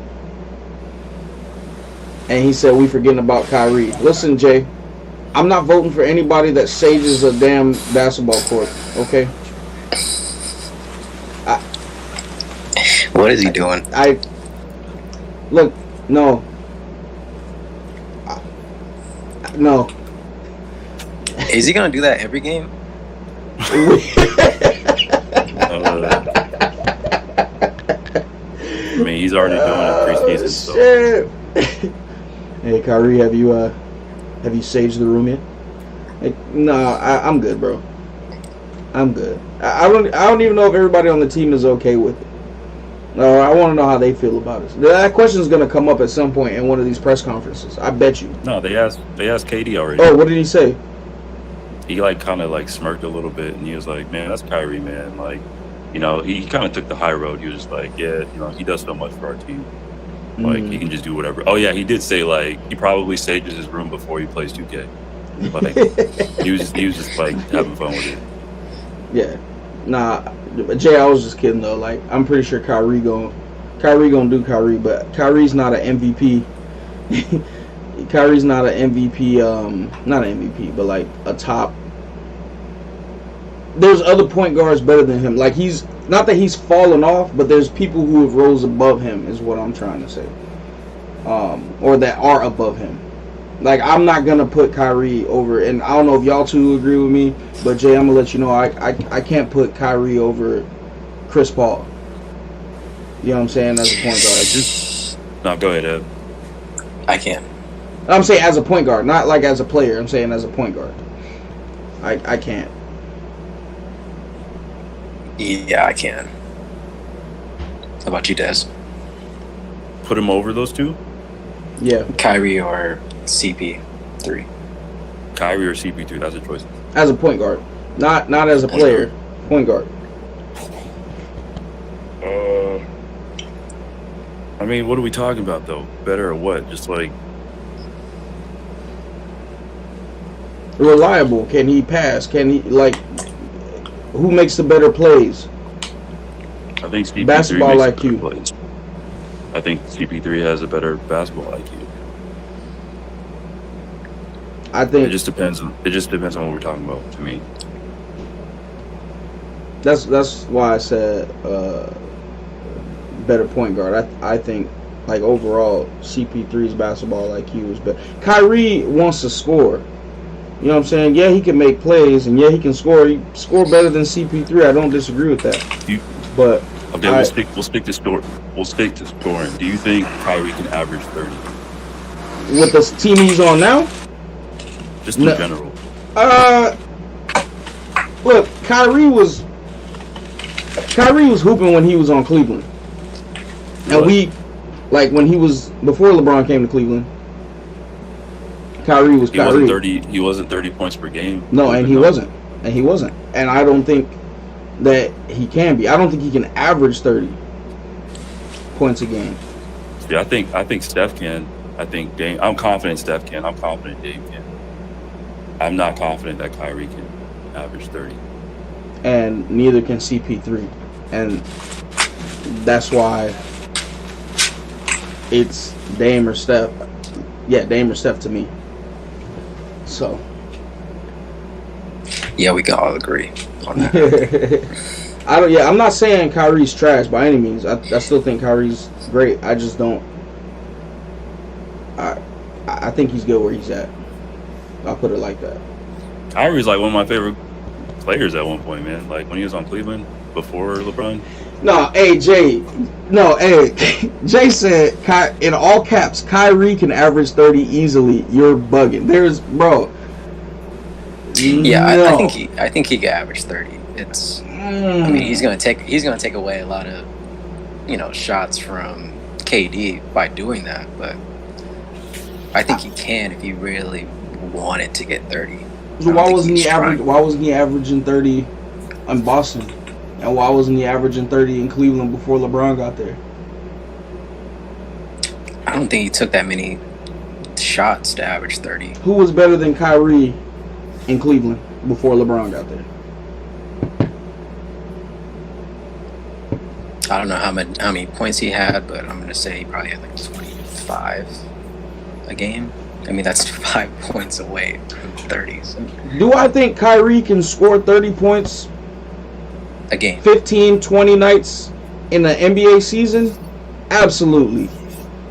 And he said we forgetting about Kyrie. Listen, Jay, I'm not voting for anybody that sages a damn basketball court, okay? What is he doing? Look, no. No. Is he gonna do that every game? I mean, he's already doing it preseason. So. Hey, Kyrie, have you saged the room yet? Like, no, I'm good, bro. I'm good. I don't even know if everybody on the team is okay with it. No, I want to know how they feel about it. That question is going to come up at some point in one of these press conferences. I bet you. No, they asked KD already. Oh, what did he say? He kind of smirked a little bit, and he was like, "Man, that's Kyrie, man. Like, you know, he kind of took the high road. He was just like, yeah, you know, he does so much for our team. Like, he can just do whatever. Oh yeah, he did say he probably sages his room before he plays 2K. Like, he was just like having fun with it. Yeah, nah, Jay, I was just kidding though. Like, I'm pretty sure Kyrie gonna do Kyrie, but Kyrie's not an MVP. Kyrie's not an MVP. Not an MVP, but like a top there's other point guards better than him. Like, he's not that he's fallen off, but there's people who have rose above him, is what I'm trying to say, or that are above him. Like, I'm not gonna put Kyrie over, and I don't know if y'all two agree with me, but Jay, I'm gonna let you know I can't put Kyrie over Chris Paul. You know what I'm saying? As a point guard. No, go ahead, Ed. I can. I'm saying as a point guard, not like as a player. I'm saying as a point guard. I can't. Yeah, I can. How about you, Des? Put him over those two? Yeah. Kyrie or CP3? Kyrie or CP3, that's a choice. As a point guard. Not as a player. Point guard. I mean, what are we talking about, though? Better or what? Just like... Reliable. Can he pass? Can he, like... Who makes the better plays? I think CP3 Basketball makes IQ. better plays. I think CP3 has a better basketball IQ. I think It just depends on what we're talking about, to me. that's why I said better point guard. I think, like, overall CP3's basketball IQ is better. Kyrie wants to score. You know what I'm saying? Yeah, he can make plays, and yeah, he can score. He score better than CP3. I don't disagree with that. But Okay, we'll stick to score. We'll stick to scoring. Do you think Kyrie can average 30? with the team he's on now, Just in general. look, Kyrie was hooping when he was on Cleveland, and when he was before LeBron came to Cleveland. Kyrie was Kyrie. He wasn't 30 points per game. No, and he wasn't. And I don't think that he can be. I don't think he can average 30 points a game. Yeah, I think Steph can. I think Dame. I'm confident Steph can. I'm confident Dame can. I'm not confident that Kyrie can average 30. And neither can CP3. And that's why it's Dame or Steph. Yeah, Dame or Steph to me. So. Yeah, we can all agree on that. I'm not saying Kyrie's trash by any means. I still think Kyrie's great. I just don't. I think he's good where he's at. I'll put it like that. Kyrie's like one of my favorite players at one point, man. Like when he was on Cleveland before LeBron. No, hey Jay. No, hey Jay said in all caps, Kyrie can average 30 easily. You're bugging. Bro. Yeah, no. I think he can average 30. It's. I mean, he's gonna take away a lot of, shots from KD by doing that. But I think he can if he really wanted to get 30. So why wasn't he averaging 30 in Boston? And why wasn't he averaging 30 in Cleveland before LeBron got there? I don't think he took that many shots to average 30. Who was better than Kyrie in Cleveland before LeBron got there? I don't know how many points he had, but I'm gonna say he probably had like 25 a game. I mean, that's 5 points away from 30. So. Do I think Kyrie can score 30 points a game, 15, 20 nights in the NBA season? Absolutely.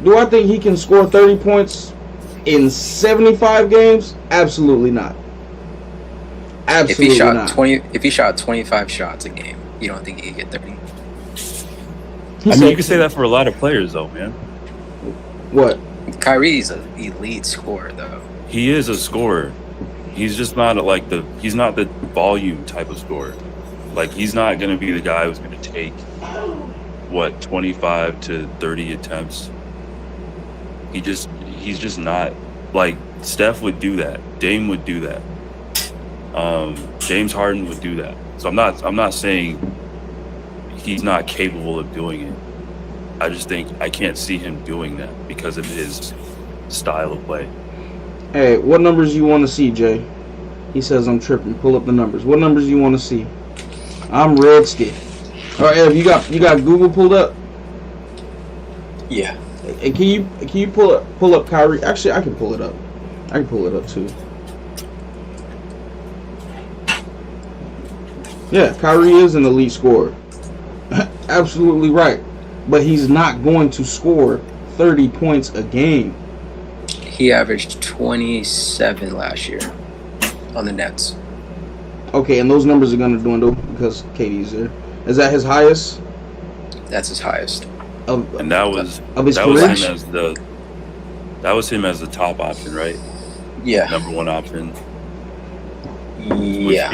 Do I think he can score 30 points in 75 games? Absolutely not. Absolutely not. If he shot 25 shots a game, you don't think he could get 30? I mean, you can say that for a lot of players, though, man. What? Kyrie's an elite scorer, though. He is a scorer. He's just not he's not the volume type of scorer. Like, he's not going to be the guy who's going to take 25 to 30 attempts. He's just not. Like, Steph would do that. Dame would do that. James Harden would do that. So I'm not saying he's not capable of doing it. I just think I can't see him doing that because of his style of play. Hey, what numbers you want to see, Jay? He says I'm tripping. Pull up the numbers. What numbers you want to see? I'm red scared. All right, Ev, you got Google pulled up? Yeah. And can you pull up Kyrie? Actually, I can pull it up. I can pull it up too. Yeah, Kyrie is an elite scorer. Absolutely right. But he's not going to score 30 points a game. He averaged 27 last year on the Nets. Okay, and those numbers are going to dwindle because KD's there. Is that his highest? That's his highest. And that was his that career? was him as the top option, right? Yeah. Number one option. Yeah.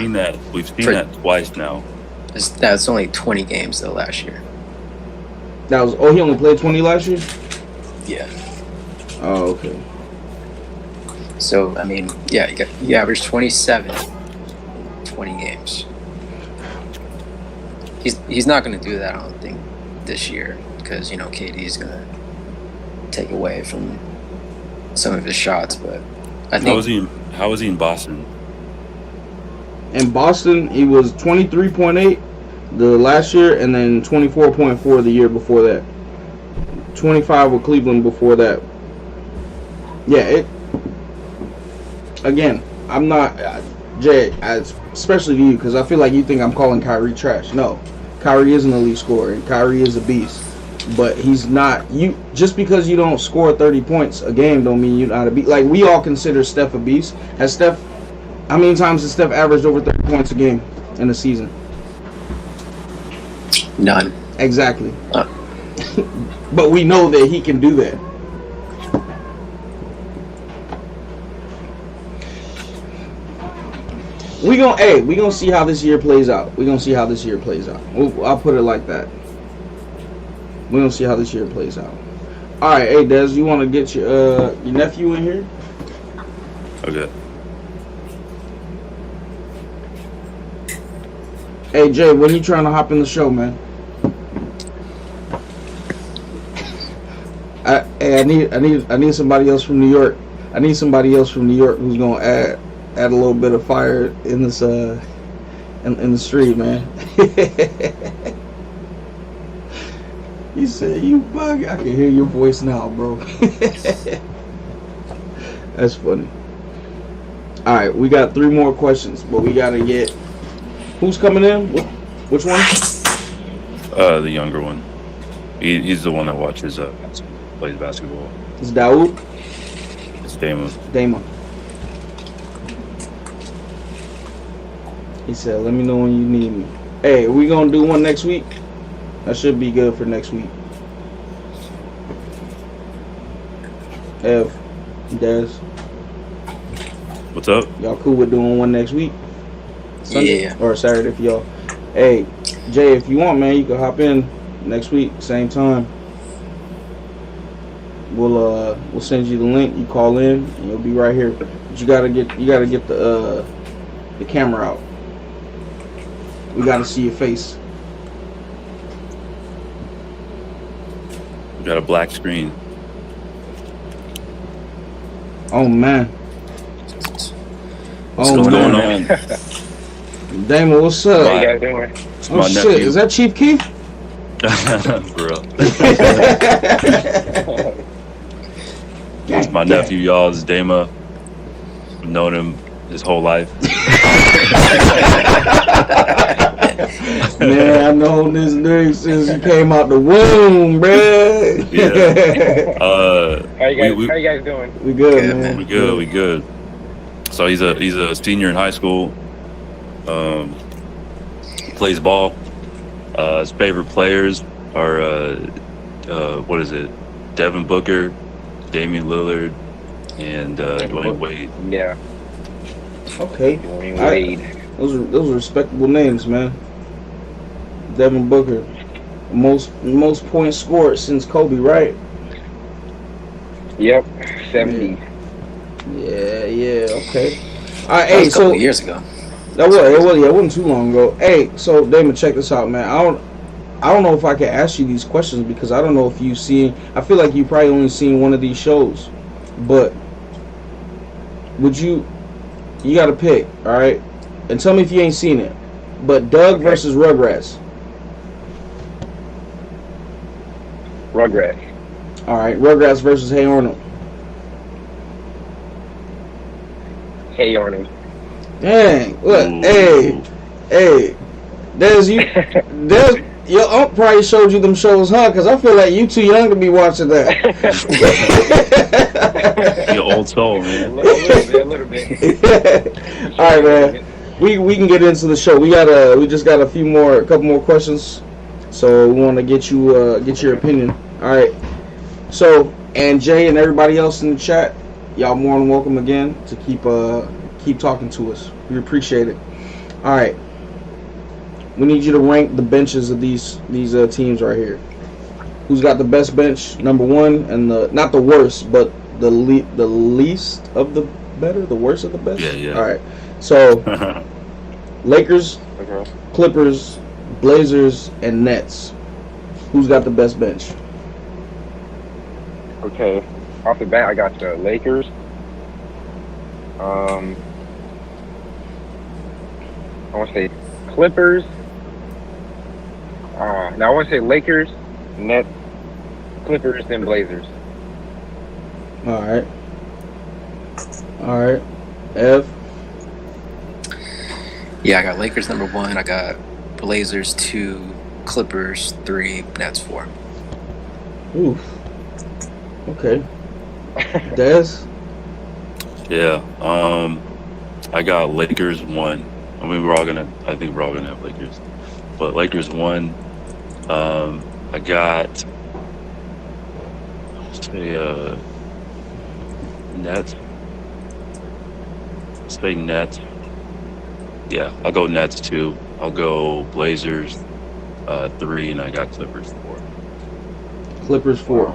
We've seen that twice now. That's only 20 games though last year. He only played 20 last year? Yeah. Oh, okay. So, I mean, yeah, he averaged 27 20 games. He's not going to do that, I don't think, this year because, KD is going to take away from some of his shots, but I think... How was he in Boston? In Boston, he was 23.8 the last year and then 24.4 the year before that. 25 with Cleveland before that. Yeah, again, I'm not, Jay, especially to you, because I feel like you think I'm calling Kyrie trash. No, Kyrie is an elite scorer, and Kyrie is a beast. But he's not, just because you don't score 30 points a game don't mean you're not a beast. Like, we all consider Steph a beast. How many times has Steph averaged over 30 points a game in a season? None. Exactly. But we know that he can do that. We gonna see how this year plays out. I'll put it like that. We're gonna see how this year plays out. All right, hey Des, you want to get your nephew in here? Okay. Hey Jay, when you trying to hop in the show, man? I need somebody else from New York. I need somebody else from New York who's gonna add a little bit of fire in this in the street, man. You said you bug. I can hear your voice now, bro. That's funny. All right, we got 3 more questions, but we gotta get. Who's coming in? Which one? The younger one. He's the one that watches plays basketball. It's Daoud. It's Dama. He said, "Let me know when you need me." Hey, are we gonna do one next week? That should be good for next week. Ev, Des, What's up? y'all cool with doing one next week? Sunday? Yeah. Or Saturday for y'all. Hey, Jay, if you want, man, you can hop in next week, same time. We'll send you the link. You call in, and you'll be right here. But you gotta get the camera out. We gotta see your face. We got a black screen. Oh man. What's going on? Damon, what's up? How you guys doing? Oh my shit, nephew. is that Chief Keef? Bro. It's my nephew, y'all. It's Dama. I've known him his whole life. Man, I've known this nigga since he came out the womb, bruh. Yeah. How you guys doing? We good, Good, man. We good. So he's a senior in high school. Plays ball. His favorite players are what is it? Devin Booker, Damian Lillard, and Dwayne Wade. Yeah, Okay. Dwayne Wade. Those are respectable names, man. Devin Booker, most points scored since Kobe, right? Yep, 70. Yeah. Okay. All right, That hey, was a couple so years ago. it wasn't too long ago. Hey, so Damon, check this out, man. I don't know if I can ask you these questions because I don't know if you've seen. I feel like you probably only seen one of these shows, but would you? You got to pick, all right, and tell me if you ain't seen it. But Doug versus Rugrats. Rugrats. All right, Rugrats versus Hey Arnold. Hey Arnold. Dang, look, Ooh. hey, Your uncle probably showed you them shows, huh? Because I feel like you too young to be watching that. Your old soul, man. A little bit. All right, man. We can get into the show. We just got a couple more questions. So we want to get your opinion. All right. So, and Jay and everybody else in the chat, y'all more than welcome again to keep talking to us. We appreciate it. All right. We need you to rank the benches of these teams right here. Who's got the best bench? Number one, and not the worst, but the least of the better, the worst of the best. Yeah. All right. So, Lakers, Okay. Clippers, Blazers, and Nets. Who's got the best bench? Okay. Off the bat, I got the Lakers. I want to say Clippers. Now I want to say Lakers, Nets, Clippers, then Blazers. All right. Ev. Yeah, I got Lakers number 1. I got Blazers 2, Clippers 3, Nets 4. Ooh. Okay. Dez. Yeah. I got Lakers 1. I think we're all gonna have Lakers, but Lakers 1. I got Nets. Say Nets. Yeah, I'll go Nets 2. I'll go Blazers 3, and I got Clippers 4. Clippers 4.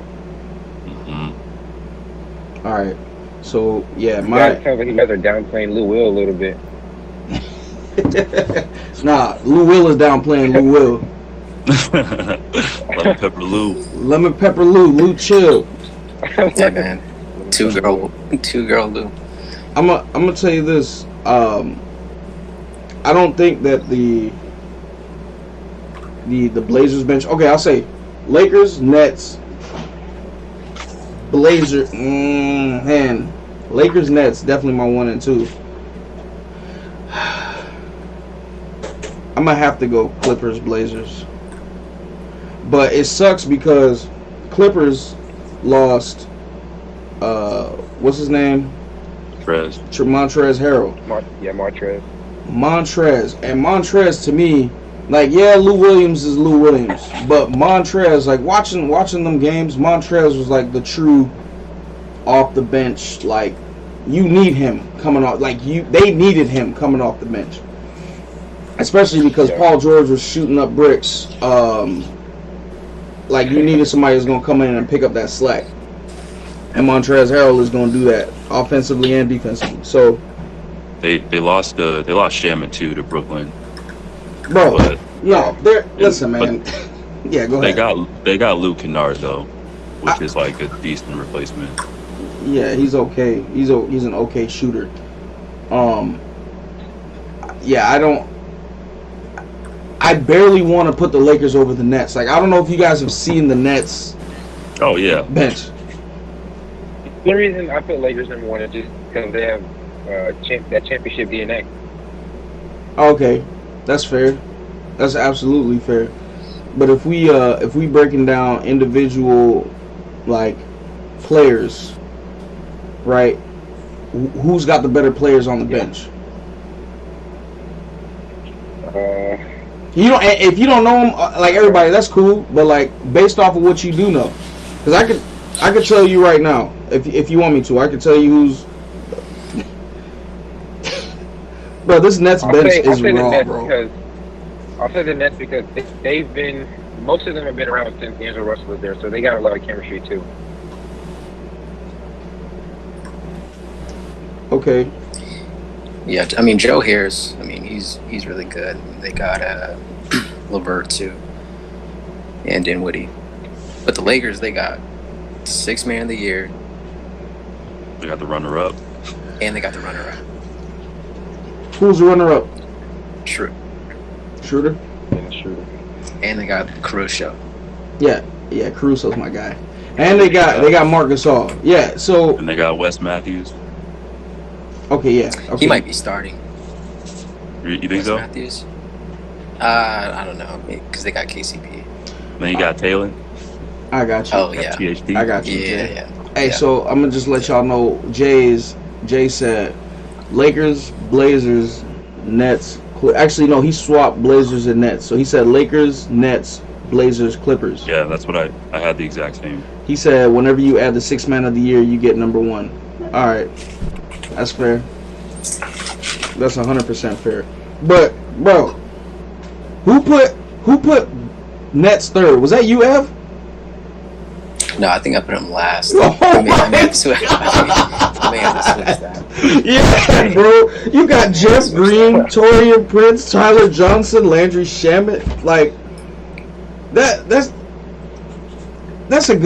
Mm-hmm. All right. So yeah, Sounds like you guys are downplaying Lou Will a little bit. Nah, Lou Will is downplaying Lou Will. Lemon pepper Lou. Lemon pepper Lou chill. Yeah, man. Two girl Lou. I'm gonna tell you this. I don't think that the Blazers bench. Okay, I'll say Lakers, Nets, Blazers. Man, Lakers, Nets, definitely my 1 and 2. I'm gonna have to go Clippers, Blazers. But it sucks because Clippers lost. What's his name? Montrezl Harrell. Montrez. Montrez to me, like, yeah, Lou Williams is Lou Williams, but Montrez, like, watching them games, Montrez was like the true off the bench. Like, you need him coming off. Like, they needed him coming off the bench, especially because Paul George was shooting up bricks. Like, you needed somebody who's gonna come in and pick up that slack, and Montrezl Harrell is gonna do that offensively and defensively. So They lost Shaman too to Brooklyn. bro, But- listen, man. Yeah, go ahead. They got Luke Kennard though, which is like a decent replacement. Yeah, he's okay. He's an okay shooter. Yeah, I barely want to put the Lakers over the Nets. Like, I don't know if you guys have seen the Nets Oh yeah. bench. The reason I put Lakers number 1 is just because they have that championship DNA. Okay, that's fair. That's absolutely fair. But if we breaking down individual, like, players, right? Who's got the better players on the bench? If you don't know them, like everybody, that's cool. But, like, based off of what you do know, because I could tell you right now, if you want me to, I could tell you who's. Bro, this Nets bench is raw, bro. I'll say the Nets because they've been, most of them have been around since D'Angelo Russell was there, so they got a lot of chemistry too. Okay. Yeah, I mean, Joe Harris, I mean, he's really good. They got LeVert too, and Dinwiddie. But the Lakers, they got 6th man of the year, They got the runner-up. and they got the runner-up. Who's the runner-up? True. Schroeder? And they got Caruso. Yeah, Caruso's my guy. And they got Marc Gasol. Yeah, so And they got Wes Matthews. okay, yeah. Okay. He might be starting. You think Wes so? Matthews. I don't know, because they got KCP. Then you got Taylor. I got you. Oh yeah, THD. I got you, yeah, Jay. yeah. Hey, Yeah. so I'm gonna just let y'all know. Jay said Lakers, Blazers, Nets. Actually, no, he swapped Blazers and Nets. So he said Lakers, Nets, Blazers, Clippers. Yeah, that's what I had the exact same. He said whenever you add the 6th man of the year, you get number 1. All right, that's fair. That's 100% fair. But bro, who put Nets third? Was that you, Ev? No, I think I put him last. Oh I may have to switch that. Yeah, bro. You got Jeff Green, Torian Prince, Tyler Johnson, Landry Shamet. Like that's a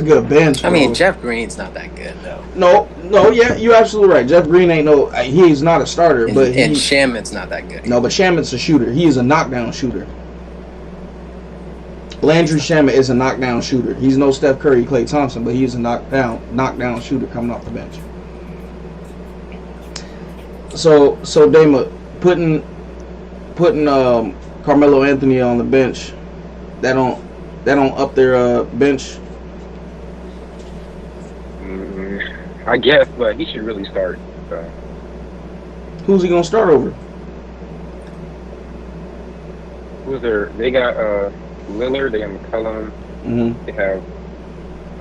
good bench. Bro. I mean, Jeff Green's not that good though. No, yeah, you're absolutely right. Jeff Green ain't he's not a starter, And, but and Shaman's not that good. no, but Shamet's a shooter. He is a knockdown shooter. Landry Shamet is a knockdown shooter. He's no Steph Curry, Klay Thompson, but he's a knockdown shooter coming off the bench. So Dama, putting Carmelo Anthony on the bench, that don't up their bench. I guess, but he should really start. So. Who's he gonna start over? Who's there? They got Lillard. They got McCollum. Mm-hmm. They have.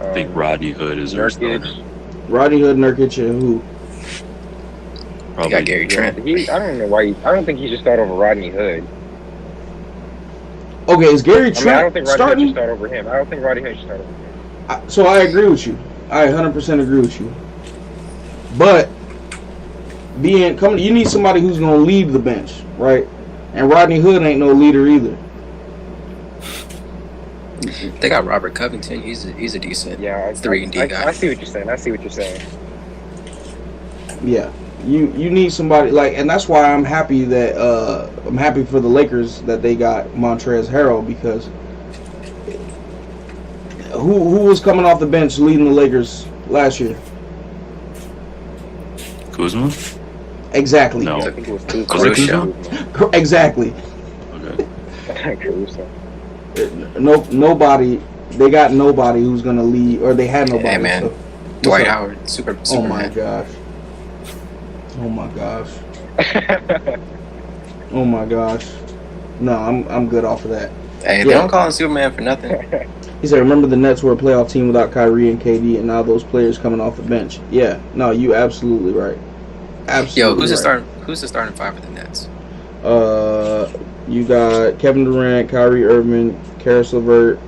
I think Rodney Hood is their starter. Nurkic. Rodney Hood, Nurkic, and who? You Probably got Gary Trent. I don't know why. I don't think he should start over Rodney Hood. Okay, is Gary I Trent don't think Rodney Hood starting? should start over him. I don't think Rodney Hood should start over him. So I agree with you. I 100% agree with you. But you need somebody who's gonna lead the bench, right? And Rodney Hood ain't no leader either. They got Robert Covington. He's a decent 3-and-D guy. I see what you're saying. Yeah, you need somebody like, and that's why I'm happy that I'm happy for the Lakers that they got Montrezl Harrell, because who was coming off the bench leading the Lakers last year? Kuzma? Exactly. No. I think it was Caruso. Exactly. Okay. Caruso. Nobody. They got nobody who's gonna lead, or they had nobody. Hey man, so- Dwight What's up? Howard, Superman. Oh my gosh. Oh my gosh. Oh my gosh. No, I'm good off of that. Hey, they don't call him Superman for nothing. He said, remember the Nets were a playoff team without Kyrie and KD, and now those players coming off the bench. Yeah, no, you absolutely right. Absolutely. Yo, who's right. the starting five for the Nets? You got Kevin Durant, Kyrie Irving, Karis LeVert,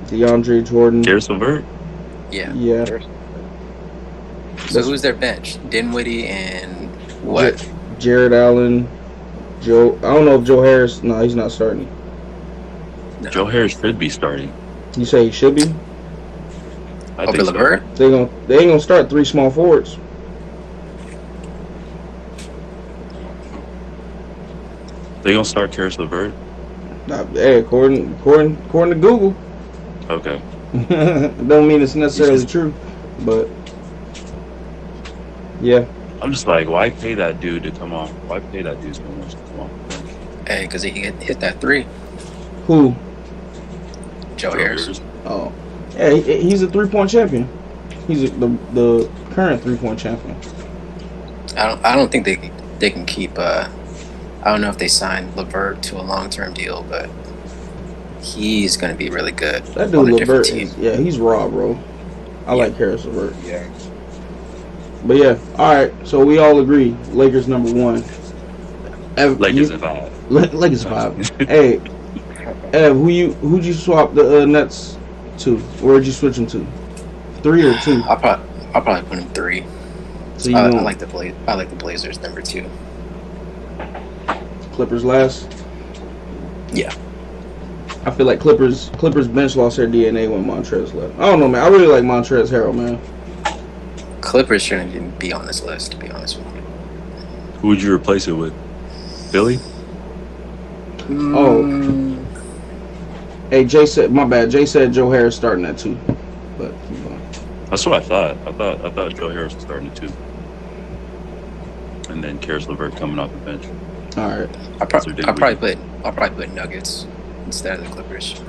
DeAndre Jordan. Karis LeVert? Yeah. Yeah. So who's their bench? Dinwiddie and what? Jared Allen, Joe. I don't know if Joe Harris. No, he's not starting. No. Joe Harris should be starting. You say he should be? I Over think so. LeVert? They ain't gonna start 3 small forwards. They gonna start Karis LeVert? Hey, according to Google. Okay. Don't mean it's necessarily true, but yeah. I'm just like, why pay that dude to come on? Why pay that dude so much to come on? Hey, because he hit that 3. Who? Joe Harris. Oh, yeah, he's a 3-point champion. He's the current 3-point champion. I don't think they can keep. I don't know if they signed LeVert to a long-term deal, but he's going to be really good. That on dude a different LeVert, team. he's raw, bro. I like Karis LeVert. Yeah. But yeah, all right. So we all agree, Lakers number 1. Lakers and 5. Lakers 5. Hey, Ev, who'd you swap the Nets to? Where'd you switch them to? 3 or 2? I'll probably put him 3. So you I want like the Blazers number 2. Clippers last? Yeah. I feel like Clippers bench lost their DNA when Montrezl left. I don't know, man. I really like Montrezl Harrell, man. Clippers shouldn't even be on this list, to be honest with you. Who would you replace it with? Philly? Oh. Hey, Jay said, my bad. Jay said Joe Harris starting at 2. But keep going. That's what I thought. I thought Joe Harris was starting at 2. And then Karis LeVert coming off the bench. All right. I'll probably put Nuggets instead of the Clippers.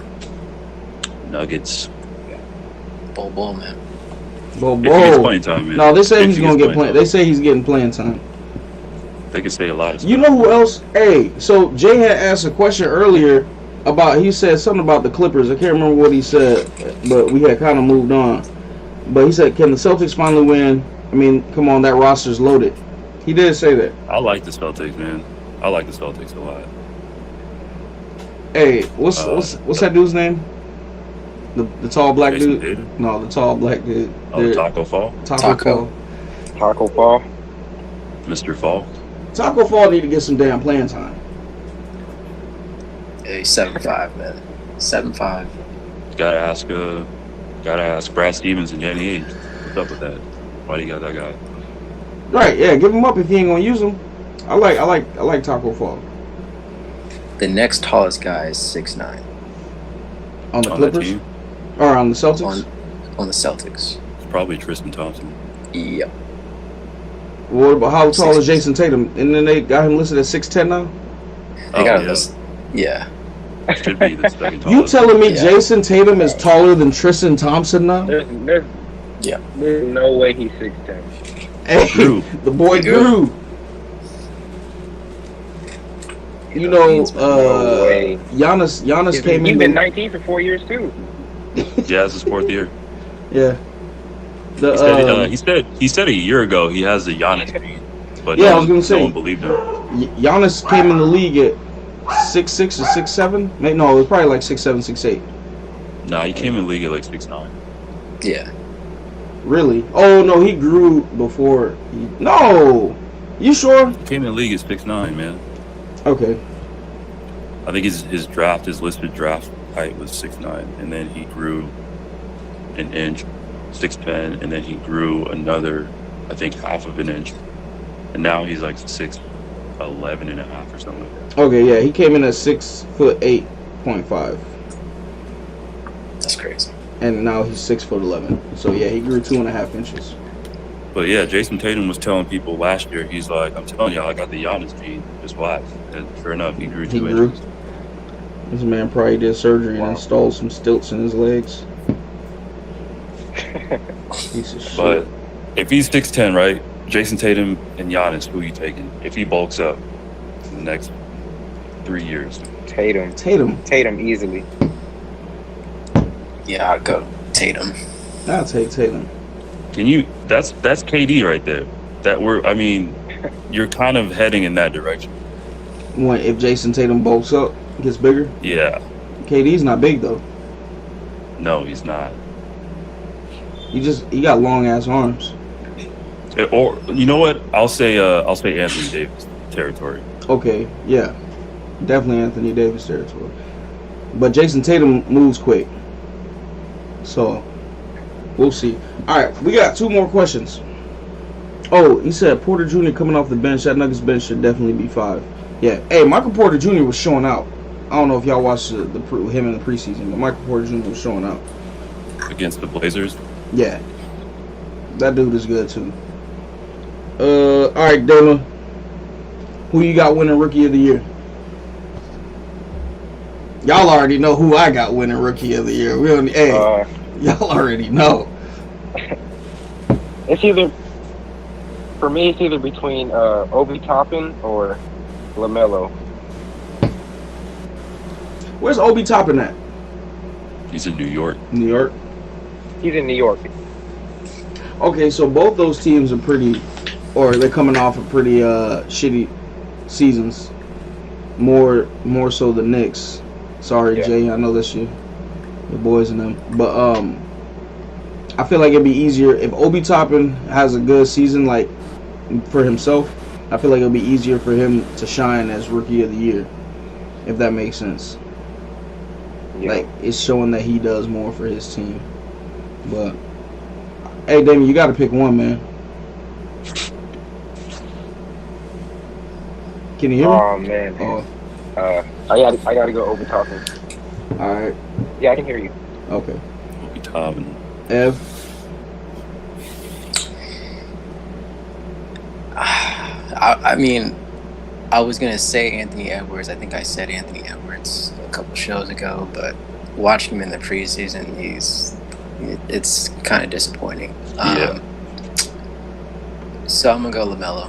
Nuggets. Bull, man. Well, If he gets playing time, man. No, they say If he's he gonna gets get playing. time. They say he's getting playing time. They can say a lot of stuff. You know who else? Hey, so Jay had asked a question earlier about. He said something about the Clippers. I can't remember what he said, but we had kind of moved on. But he said, "Can the Celtics finally win?" I mean, come on, that roster's loaded. He did say that. I like the Celtics, man. I like the Celtics a lot. Hey, what's that dude's name? The tall black Jason dude? Tatum? No, the tall black dude. Oh, Taco Fall? Taco. Taco Fall. Mr. Fall? Taco Fall need to get some damn playing time. Hey, 7'5", man. 7'5". Gotta ask Brad Stevens and Danny Ainge. What's up with that? Why do you got that guy? Right, yeah, give him up if he ain't gonna use him. I like Taco Fall. The next tallest guy is 6'9". On the On that Clippers? team? Or on the Celtics? On the Celtics. It's probably Tristan Thompson. Yep. What about how tall is Jason Tatum? And then they got him listed at 6'10" now? They got yeah. this. Yeah. Should be the second tallest. You telling me Yeah. Jason Tatum is taller than Tristan Thompson now? There's no way he's 6'10". Hey, Grew. the boy grew. You know, No way. Giannis came He's in. been 19 for 4 years too. Yeah, it's his fourth year. Yeah. He said a year ago he has the Giannis gene, but Yeah, no, I was gonna say. no one believed him. Giannis came in the league at 6'6" or 6'7". No, it was probably like 6'7", 6'8". Nah, he came in the league at like 6'9". Yeah. Really? Oh no, he grew before. No, you sure? He came in the league at 6'9", man. Okay. I think his listed draft height was 6'9", and then he grew an inch, 6'10", and then he grew another, I think, half of an inch, and now he's like 6'11" and a half or something like that. Okay, yeah, he came in at 6'8.5", That's crazy. and now he's 6'11". So yeah, he grew 2.5 inches. But yeah, Jason Tatum was telling people last year, he's like, I'm telling y'all, I got the Giannis gene, just watch. And sure enough, he grew 2 inches. This man probably did surgery and installed some stilts in his legs. Piece of shit. But if he's 6'10", right, Jason Tatum and Giannis, who you taking? If he bulks up in the next 3 years. Tatum easily. Yeah, I'd go Tatum. I'll take Tatum. That's KD right there. You're kind of heading in that direction. When if Jason Tatum bulks up, gets bigger. Yeah. KD's not big though. No, he's not. He got long ass arms. Or you know what? I'll say Anthony Davis territory. Okay, yeah, definitely Anthony Davis territory. But Jason Tatum moves quick, so we'll see. All right, we got 2 more questions. Oh, he said Porter Jr. coming off the bench. That Nuggets bench should definitely be 5. Yeah. Hey, Michael Porter Jr. was showing out. I don't know if y'all watched him in the preseason, but Michael Porter Jr. was showing out Against the Blazers. Yeah, that dude is good too. All right, Dana, who you got winning Rookie of the Year? Y'all already know who I got winning Rookie of the Year. Y'all already know. It's either between Obi Toppin or Lamelo. Where's Obi Toppin at? He's in New York. New York. He's in New York. Okay, so both those teams are they're coming off of pretty shitty seasons. More so the Knicks. Sorry, Yeah. Jay, I know that's your boys and them. But I feel like it'd be easier if Obi Toppin has a good season, like for himself. I feel like it'll be easier for him to shine as Rookie of the Year, if that makes sense. Yeah. Like it's showing that he does more for his team. But hey, Damien, you got to pick one, man. Can you hear me? Oh man. Oh, I gotta go Obi Toppin. all right. Yeah, I can hear you. Okay. Obi Toppin. Ev. I mean, I was gonna say Anthony Edwards. I think I said Anthony Edwards a couple shows ago, but watching him in the preseason, it's kind of disappointing. Yeah. So I'm gonna go Lamelo.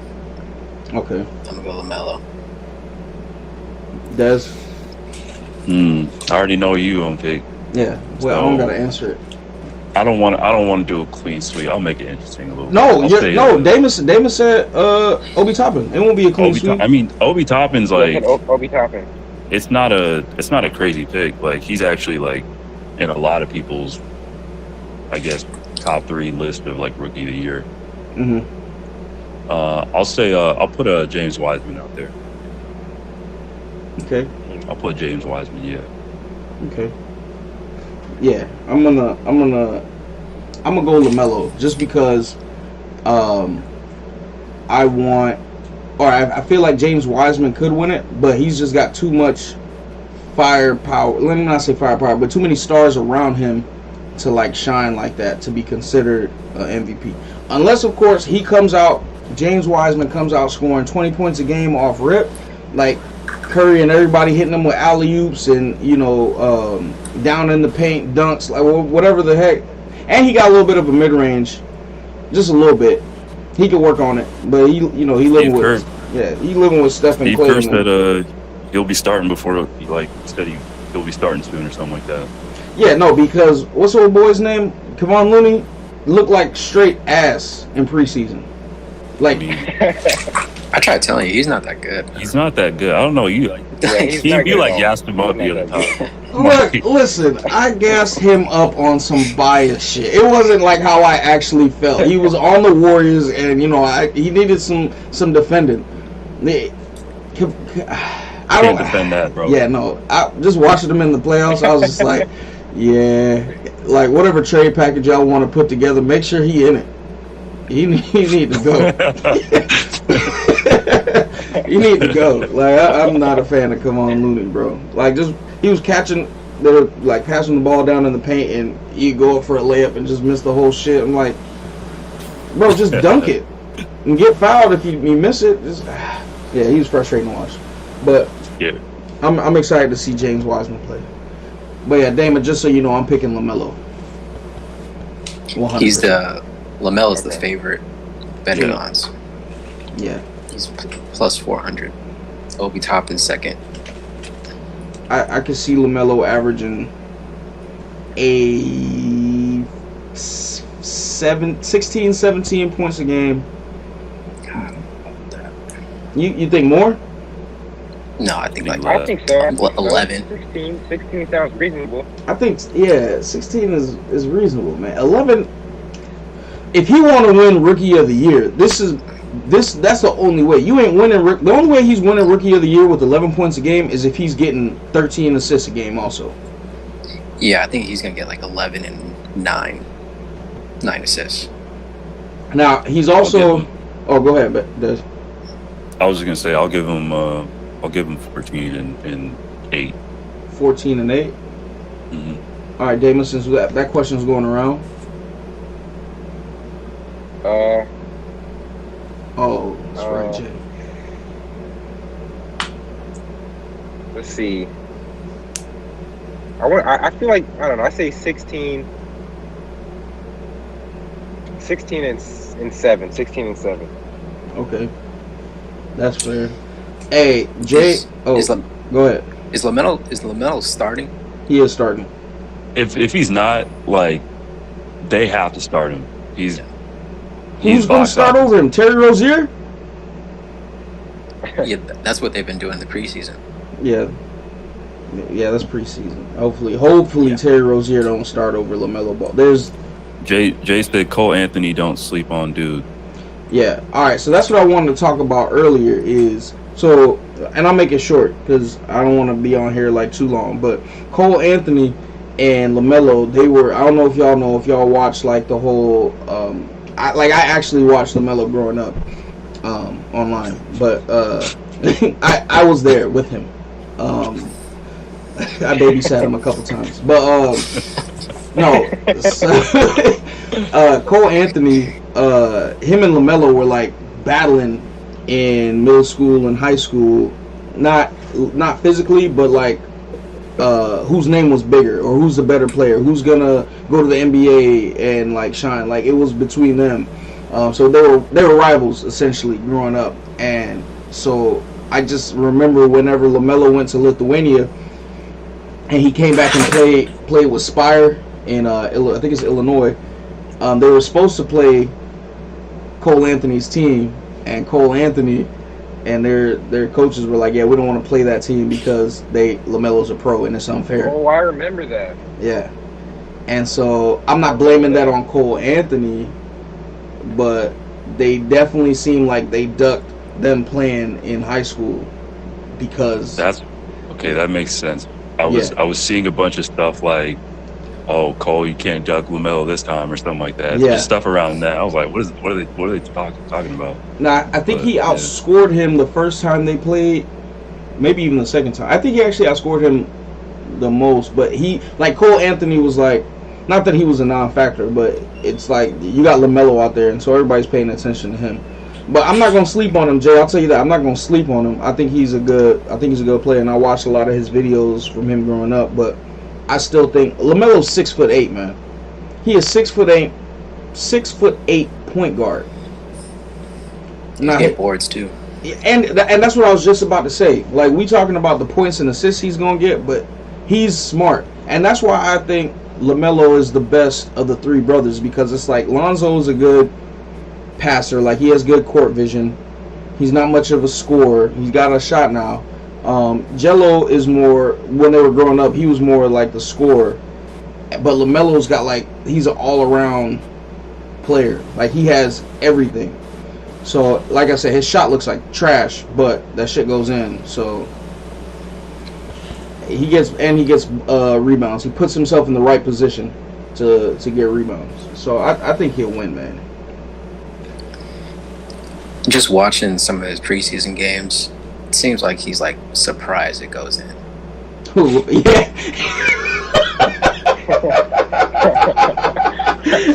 Okay. I'm gonna go Lamelo. Des? I already know you on pick. Yeah. Well, I don't gotta answer it. I don't want to do a clean sweep. I'll make it interesting a little. No, bit. I'll say, Damon said Obi Toppin. It won't be a clean sweep. I mean, Obi Toppin's like Obi Toppin. it's not a crazy pick. Like he's actually like in a lot of people's, I guess, top 3 list of like rookie of the year. Mm-hmm. I'll say I'll put James Wiseman out there. Okay. I'll put James Wiseman. Yeah. Okay. Yeah, I'm gonna go Lamelo just because I feel like James Wiseman could win it, but he's just got too much firepower. Let me not say firepower, but too many stars around him to like shine like that to be considered an MVP. Unless, of course, James Wiseman comes out scoring 20 points a game off rip, like Curry and everybody hitting him with alley-oops and, down in the paint dunks, like whatever the heck. And he got a little bit of a mid-range, just a little bit. He could work on it, but he living with Steph and Clay. He cursed that he'll be starting before he'll be starting soon or something like that. Yeah, no, because what's the old boy's name? Kevon Looney looked like straight ass in preseason. Like, I tried telling you, he's not that good. He's not that good. I don't know. You gassed him up the other time. Look, listen, I gassed him up on some bias shit. It wasn't like how I actually felt. He was on the Warriors, and he needed some defending. I don't defend that, bro. Yeah, no. I just watching him in the playoffs. I was just like, yeah, like whatever trade package y'all want to put together, make sure he in it. He need to go. He need to go. Like I'm not a fan of Kevon Looney, bro. Like he was passing the ball down in the paint, and he'd go up for a layup and just miss the whole shit. I'm like, bro, just dunk it and get fouled if you miss it. Yeah, he was frustrating to watch. But yeah, I'm excited to see James Wiseman play. But yeah, Damon, just so you know, I'm picking Lamelo. 100%. Lamelo's the favorite betting odds. Yeah. He's plus 400. Obi Toppin second. I could see Lamelo averaging 16, 17 points a game. God, that. You think more? No, I think I think so. 11. 16 sounds reasonable. I think 16 is reasonable, man. 11. If he want to win Rookie of the Year, that's the only way. You ain't winning. The only way he's winning Rookie of the Year with 11 points a game is if he's getting 13 assists a game also. Yeah, I think he's gonna get like 11 and 9 assists. Now he's also. Oh, go ahead, Des. I was just gonna say I'll give him 14 and 8. 14 and 8. Mm-hmm. All right, Damon. Since that question's going around. Oh, that's right, Jay. Let's see. I feel like, I don't know. I say 16 and 7. 16 and 7. Okay, that's fair. Hey, Jay. Go ahead. Is Lamelo starting? He is starting. If he's not, like, they have to start him. Who's going to start over him? Terry Rozier? Yeah, that's what they've been doing in the preseason. Yeah, that's preseason. Hopefully Terry Rozier don't start over LaMelo Ball. There's Jay said Cole Anthony don't sleep on dude. Yeah. All right. So that's what I wanted to talk about earlier. And I'll make it short because I don't want to be on here like too long. But Cole Anthony and LaMelo, I don't know if y'all watched like the whole. I actually watched LaMelo growing up online, but I was there with him. I babysat him a couple times, but no. So, Cole Anthony, him and LaMelo were like battling in middle school and high school, not physically, but like whose name was bigger or who's the better player, who's gonna go to the NBA and like shine. Like it was between them. So they were rivals essentially growing up, and so I just remember whenever Lamelo went to Lithuania, and he came back and played with Spire in I think it's Illinois. They were supposed to play Cole Anthony's team, and Cole Anthony and their coaches were like, yeah, we don't want to play that team because Lamelo's a pro and it's unfair. Oh, I remember that. Yeah. And so I'm not blaming that on Cole Anthony, but they definitely seem like they ducked them playing in high school because That's okay. That makes sense. I was seeing a bunch of stuff like, oh, Cole, you can't duck Lamelo this time or something like that. Yeah. Just stuff around that. I was like, what are they talking about? Now, I think he outscored him the first time they played, maybe even the second time. I think he actually outscored him the most, but Cole Anthony was like, not that he was a non-factor, but it's like you got LaMelo out there, and so everybody's paying attention to him. But I'm not gonna sleep on him, Jay. I'll tell you that. I'm not gonna sleep on him. I think he's a good player, and I watched a lot of his videos from him growing up. But I still think LaMelo's 6'8", man. He is 6'8", 6'8" point guard. He get boards too. And that's what I was just about to say. Like, we talking about the points and assists he's gonna get, but he's smart, and that's why I think LaMelo is the best of the three brothers, because it's like Lonzo is a good passer, like he has good court vision. He's not much of a scorer. He's got a shot now. Jello is more, when they were growing up, he was more like the scorer. But LaMelo's got he's an all-around player. Like, he has everything. So, like I said, his shot looks like trash, but that shit goes in. So he gets rebounds. He puts himself in the right position to get rebounds. So I think he'll win, man. Just watching some of his preseason games, it seems like he's surprised it goes in. Yeah.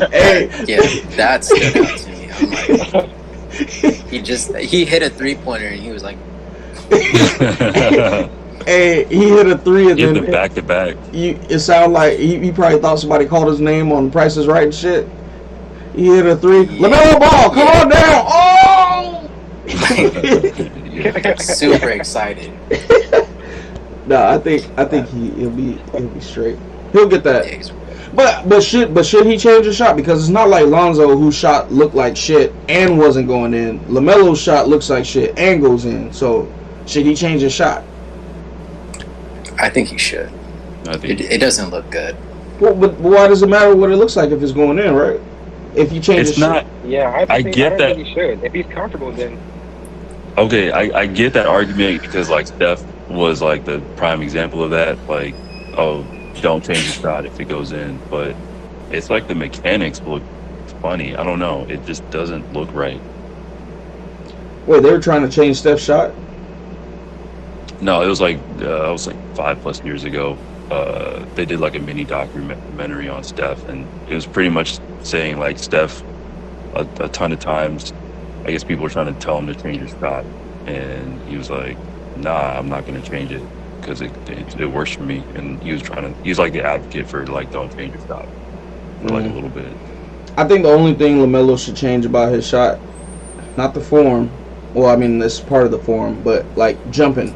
Hey. Yeah, that stood out to me. I'm like, he hit a 3-pointer and he was like, hey, he hit a 3 and Give then the back to back. It sounded like he probably thought somebody called his name on Price is Right and shit. He hit a 3. Yeah. LaMelo Ball, come on down! Oh! super excited. No, I think he'll be straight. He'll get that. But should he change his shot? Because it's not like Lonzo, whose shot looked like shit and wasn't going in. LaMelo's shot looks like shit and goes in. So should he change his shot? I think he should. It doesn't look good. Well, but why does it matter what it looks like if it's going in, right? If you change It's his not. shot. Yeah, I get that. Think he should. If he's comfortable, then Okay, I get that argument because Steph was the prime example of that. Like, oh, don't change the shot if it goes in. But it's like the mechanics look funny. I don't know. It just doesn't look right. Wait, they were trying to change Steph's shot? No, it was I was 5+ years ago. They did a mini documentary on Steph, and it was pretty much saying Steph a ton of times. I guess people were trying to tell him to change his shot, and he was like, "Nah, I'm not going to change it because it works for me." And he was the advocate for don't change your shot for a little bit. I think the only thing LaMelo should change about his shot, not the form. Well, I mean, that's part of the form, but jumping,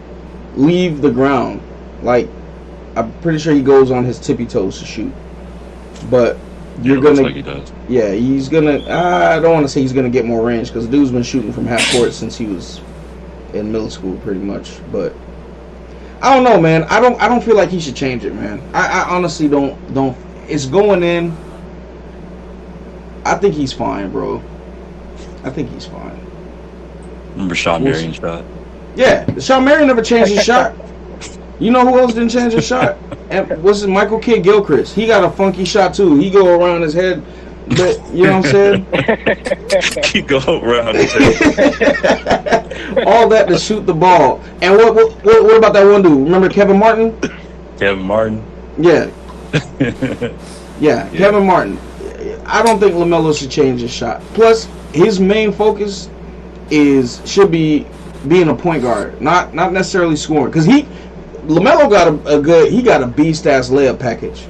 leave the ground. I'm pretty sure he goes on his tippy toes to shoot, but you're gonna. Like he does. Yeah, he's gonna. I don't want to say he's gonna get more range because the dude's been shooting from half court since he was in middle school, pretty much. But I don't know, man. I don't feel like he should change it, man. I honestly don't. It's going in. I think he's fine, bro. I think he's fine. Remember Sean Marion's shot? Yeah, Sean Marion never changed his shot. You know who else didn't change his shot? And what's it, Michael Kidd Gilchrist? He got a funky shot too. He go around his head, but you know what I'm saying? He go around his head. All that to shoot the ball. And what about that one dude? Remember Kevin Martin? Kevin Martin? Yeah. Yeah, Kevin Martin. I don't think LaMelo should change his shot. Plus, his main focus should be being a point guard, not necessarily scoring. Because Lamelo got he got a beast ass layup package.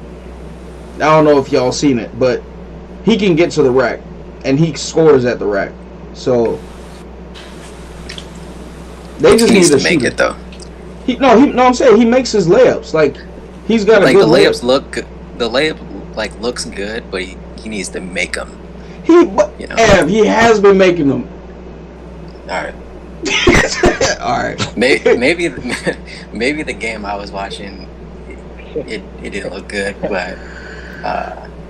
I don't know if y'all seen it, but he can get to the rack and he scores at the rack. So they just need to make it though. I'm saying he makes his layups. Like he's got a like good the layups layup. look good. The layup like looks good, but he needs to make them. He has been making them. All right. All right. Maybe the game I was watching, it didn't look good, but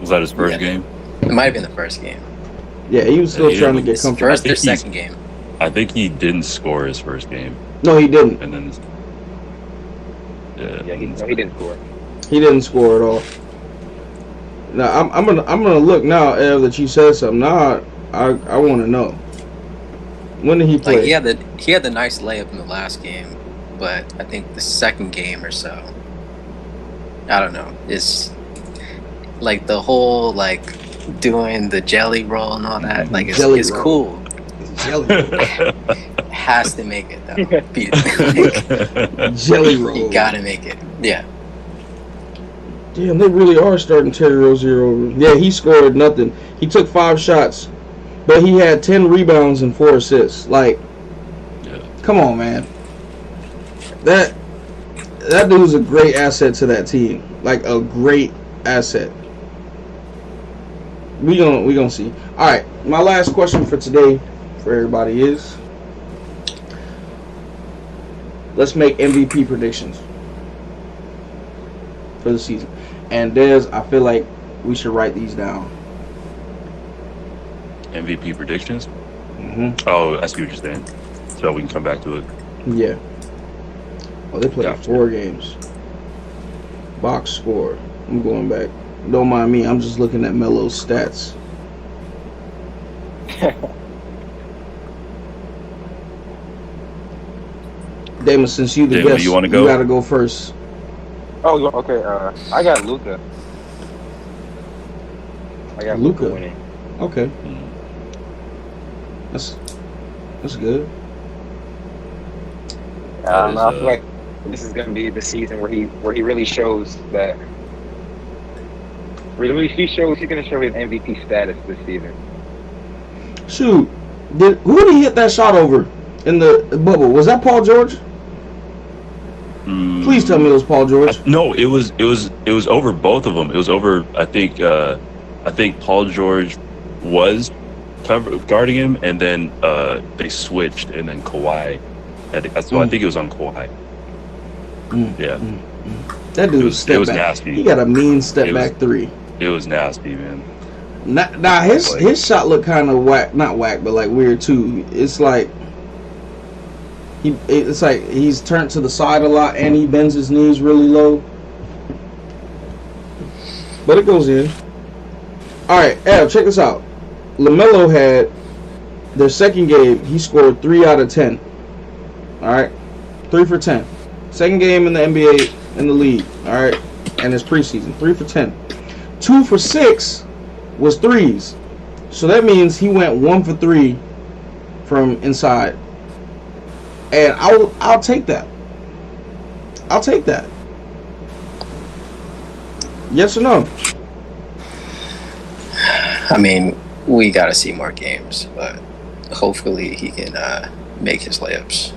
was that his first game? It might have been the first game. Yeah, he was still trying to get comfortable. First or second game. I think he didn't score his first game. No, he didn't. And then he didn't score. He didn't score at all. Now I'm gonna look now, Ev, that you said something. Now I want to know. When did he play? Like he had the nice layup in the last game, but I think the second game or so, I don't know. It's like the whole like doing the jelly roll and all that. Like it's cool. It's jelly. Has to make it though. Jelly roll. You gotta make it. Yeah. Damn, they really are starting Terry Rozier over. Yeah, he scored nothing. He took 5 shots, but he had 10 rebounds and 4 assists. Like, come on, man. That dude's a great asset to that team. Like a great asset. We gonna see. All right, my last question for today, for everybody is: let's make MVP predictions for the season. And Dez, I feel like we should write these down. MVP predictions? Mm-hmm. Oh, I see what you're saying. So we can come back to it. Yeah. Oh, they played 4 games. Box score. I'm going back. Don't mind me. I'm just looking at Melo's stats. Damon, since you the guest, you want to go? You gotta go first. Oh, okay. I got Luka. Luka winning. Okay. That's good. I feel like this is gonna be the season where he really shows that. He shows he's gonna show his MVP status this season. Shoot, who did he hit that shot over in the bubble? Was that Paul George? Please tell me it was Paul George. No, it was over both of them. It was over. I think Paul George was guarding him, and then they switched, and then Kawhi. So I think it was on Kawhi. Yeah. That dude was it was nasty. He got a mean step back 3. It was nasty, man. Now his shot looked kind of whack, not whack, but like weird too. It's like he's turned to the side a lot, and he bends his knees really low. But it goes in. All right, Ev, check this out. Lamelo had their second game. He scored 3 out of 10. All right, 3 for 10. Second game in the NBA in the league. All right, and it's preseason. 3 for 10. 2 for 6 was threes. So that means he went 1 for 3 from inside. And I'll take that. I'll take that. Yes or no? I mean, we got to see more games, but hopefully he can make his layups.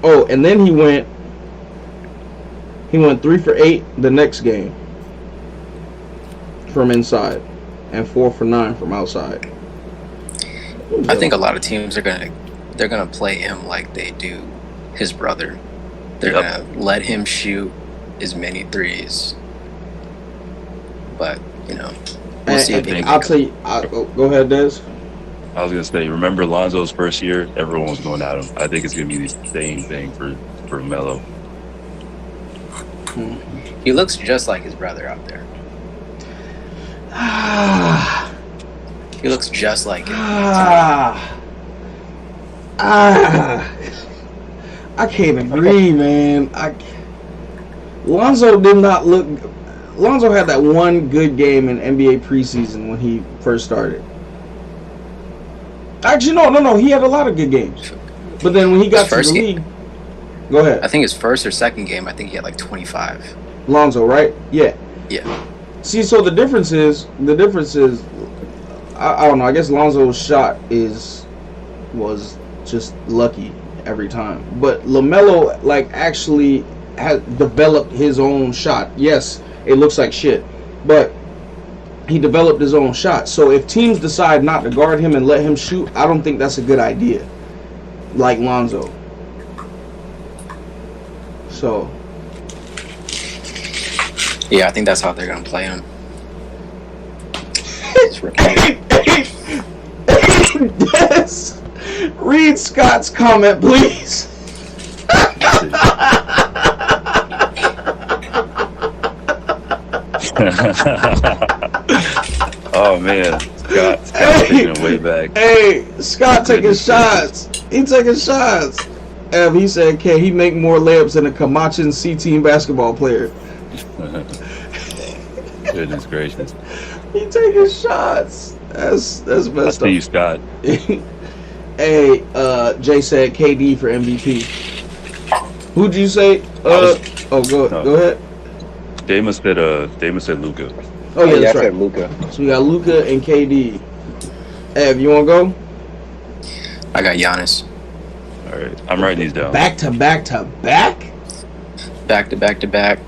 Oh, and then he went 3 for 8 the next game from inside, and 4 for 9 from outside. I think a lot of teams are gonna play him like they do his brother. They're gonna let him shoot as many threes. But we'll see. I'll tell you. Go ahead, Des. I was gonna say, remember Lonzo's first year? Everyone was going at him. I think it's gonna be the same thing for Melo. He looks just like his brother out there. He looks just like him. I can't agree, man. Lonzo did not look. Lonzo had that one good game in NBA preseason when he first started. Actually, no. He had a lot of good games. But then when he got to the league, go ahead. I think his first or second game, I think he had like 25. Lonzo, right? Yeah. Yeah. See, so the difference is, I don't know. I guess Lonzo's shot was just lucky every time. But LaMelo actually has developed his own shot. Yes, it looks like shit, but he developed his own shot. So if teams decide not to guard him and let him shoot, I don't think that's a good idea. Like Lonzo. So. Yeah, I think that's how they're gonna play him. Yes. Read Scott's comment, please. Oh man, Scott taking it way back. Hey, Scott taking shots. He taking shots. He said, "Can he make more layups than a Camachan C-team basketball player?" Goodness gracious. He taking shots. That's messed up. Steve Scott. Hey, Jay said KD for MVP. Who'd you say? Go ahead. Damon said Luka. Oh yeah, I that's said right. Luka. So we got Luka and KD. Ev, you want to go? I got Giannis. All right, I'm writing these down. Back to back to back. Back to back to back.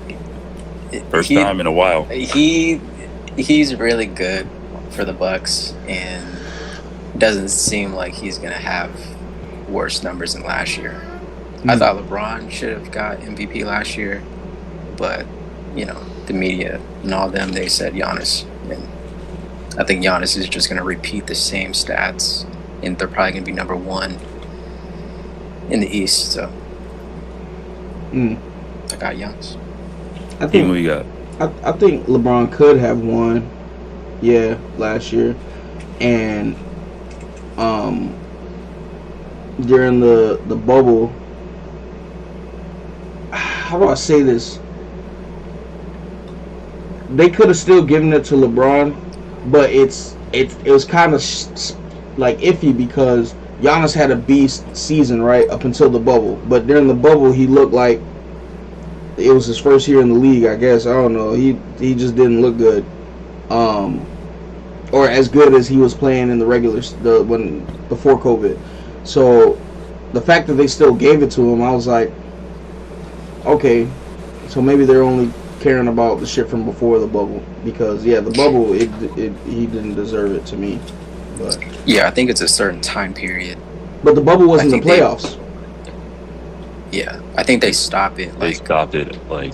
First time in a while. He's really good for the Bucks, and doesn't seem like he's gonna have worse numbers than last year. I thought LeBron should have got MVP last year, but the media and all them, they said Giannis, and I think Giannis is just gonna repeat the same stats, and they're probably gonna be number one in the East. So I got Giannis. I think Who you got? I think LeBron could have won, last year, and during the bubble. How do I say this? They could have still given it to LeBron, but it was kind of iffy because Giannis had a beast season right up until the bubble, but during the bubble he looked like it was his first year in the league. I guess I don't know. He just didn't look good, or as good as he was playing in the before COVID. So the fact that they still gave it to him, I was like, okay, so maybe they're only caring about the shit from before the bubble, because the bubble he didn't deserve it to me. But Yeah, I think it's a certain time period. But the bubble wasn't the playoffs. I think they stopped it They stopped it like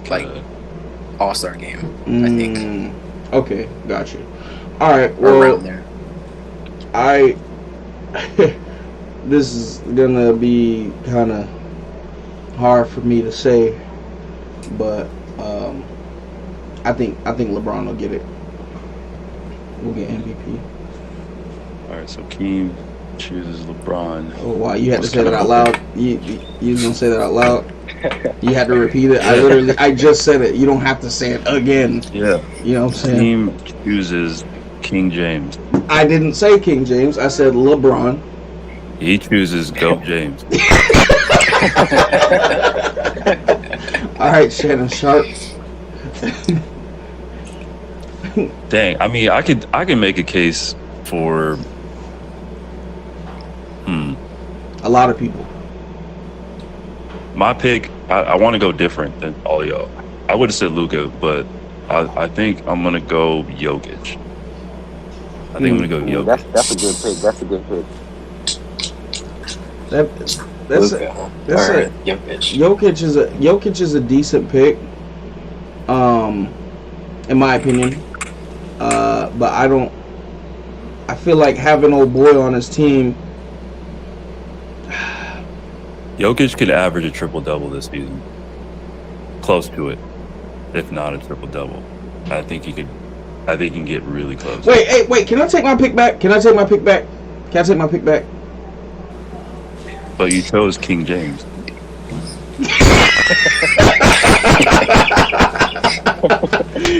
All-Star game. I think. Okay, got you. All right, Or well, around there. this is gonna be kind of hard for me to say, but I think LeBron will get it. We'll get MVP. All right, so Keem chooses LeBron. Oh wow, you had to say that out loud. You was gonna say that out loud. You had to repeat it. I just said it. You don't have to say it again. Yeah. You know what I'm saying? Keem chooses King James. I didn't say King James. I said LeBron. He chooses Goat James. All right, Shannon Sharp. Dang, I mean, I can make a case for A lot of people. my pick. I want to go different than all y'all. I would have said Luka, but I think I'm gonna go Jokic. I think I'm gonna go Jokic. That's a good pick. That's a good pick. That's Luka. it. Jokic. Jokic is a decent pick, in my opinion. But I feel like having old boy on his team. Jokic could average a triple-double this season. Close to it, if not a triple-double. I think he can get really close. Wait, can I take my pick back? But you chose King James.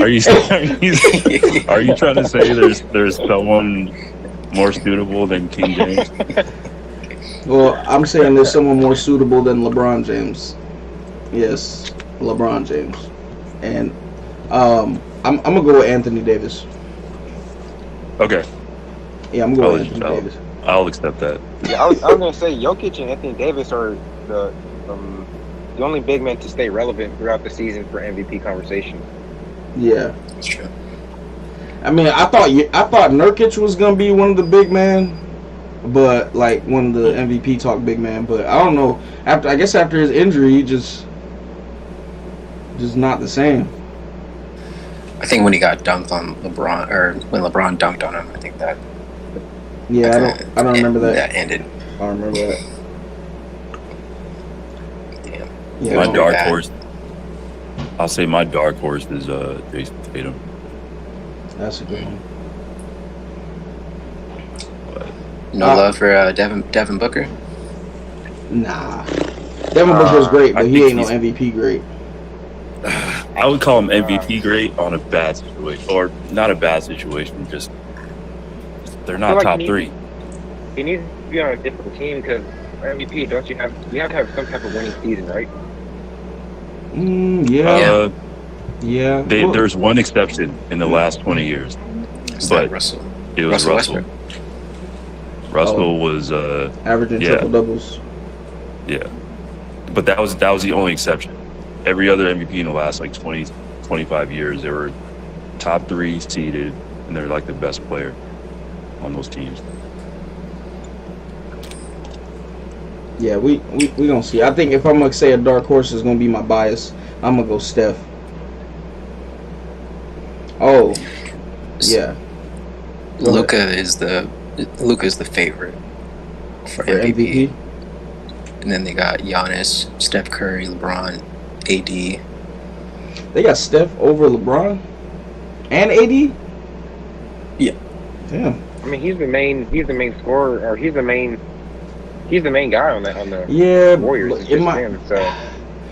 Are you trying to say there's someone more suitable than King James? Well, I'm saying there's someone more suitable than LeBron James. Yes, LeBron James. And I'm gonna go with Anthony Davis. Okay, Yeah, I'm gonna go with Anthony Davis. I'll accept that. Yeah, I was gonna say Jokic and Anthony Davis are the only big men to stay relevant throughout the season for MVP conversation. Yeah. That's true. I mean, I thought Nurkic was gonna be one of the big men, but like one of the MVP talk big man. But I don't know. I guess after his injury, he just not the same. I think when he got dunked on LeBron, or when LeBron dunked on him, I think that. Yeah, I don't remember that. That ended. I don't remember that. Damn. Yeah, My dark bad. horse. I'll say my dark horse is Jason Tatum. that's a good one. No love for Devin Booker. Nah, Devin Booker's great, I but he think ain't no he's- MVP great. I would call him MVP great on a bad situation, or not a bad situation. Just they're not I feel like top he- three. He needs to be on a different team because MVP, don't you have to have some type of winning season, right? Yeah, yeah. Well, There's one exception in the last 20 years. Is But that Russell? It was Russell Russell. Russell was averaging yeah. triple doubles. yeah, but that was the only exception. Every other MVP in the last like 20, 25 years, they were top three seeded, and they're like the best player on those teams. Yeah, we gonna see. I think if I'm gonna say a dark horse is gonna be my bias, I'm gonna go Steph. Oh, yeah. Go Luka is the favorite for For MVP. And then they got Giannis, Steph Curry, LeBron, AD. They got Steph over LeBron and AD. Yeah. Damn. I mean, he's the main scorer, or he's the main guy on the Yeah. Warriors. but It's in just my, him, so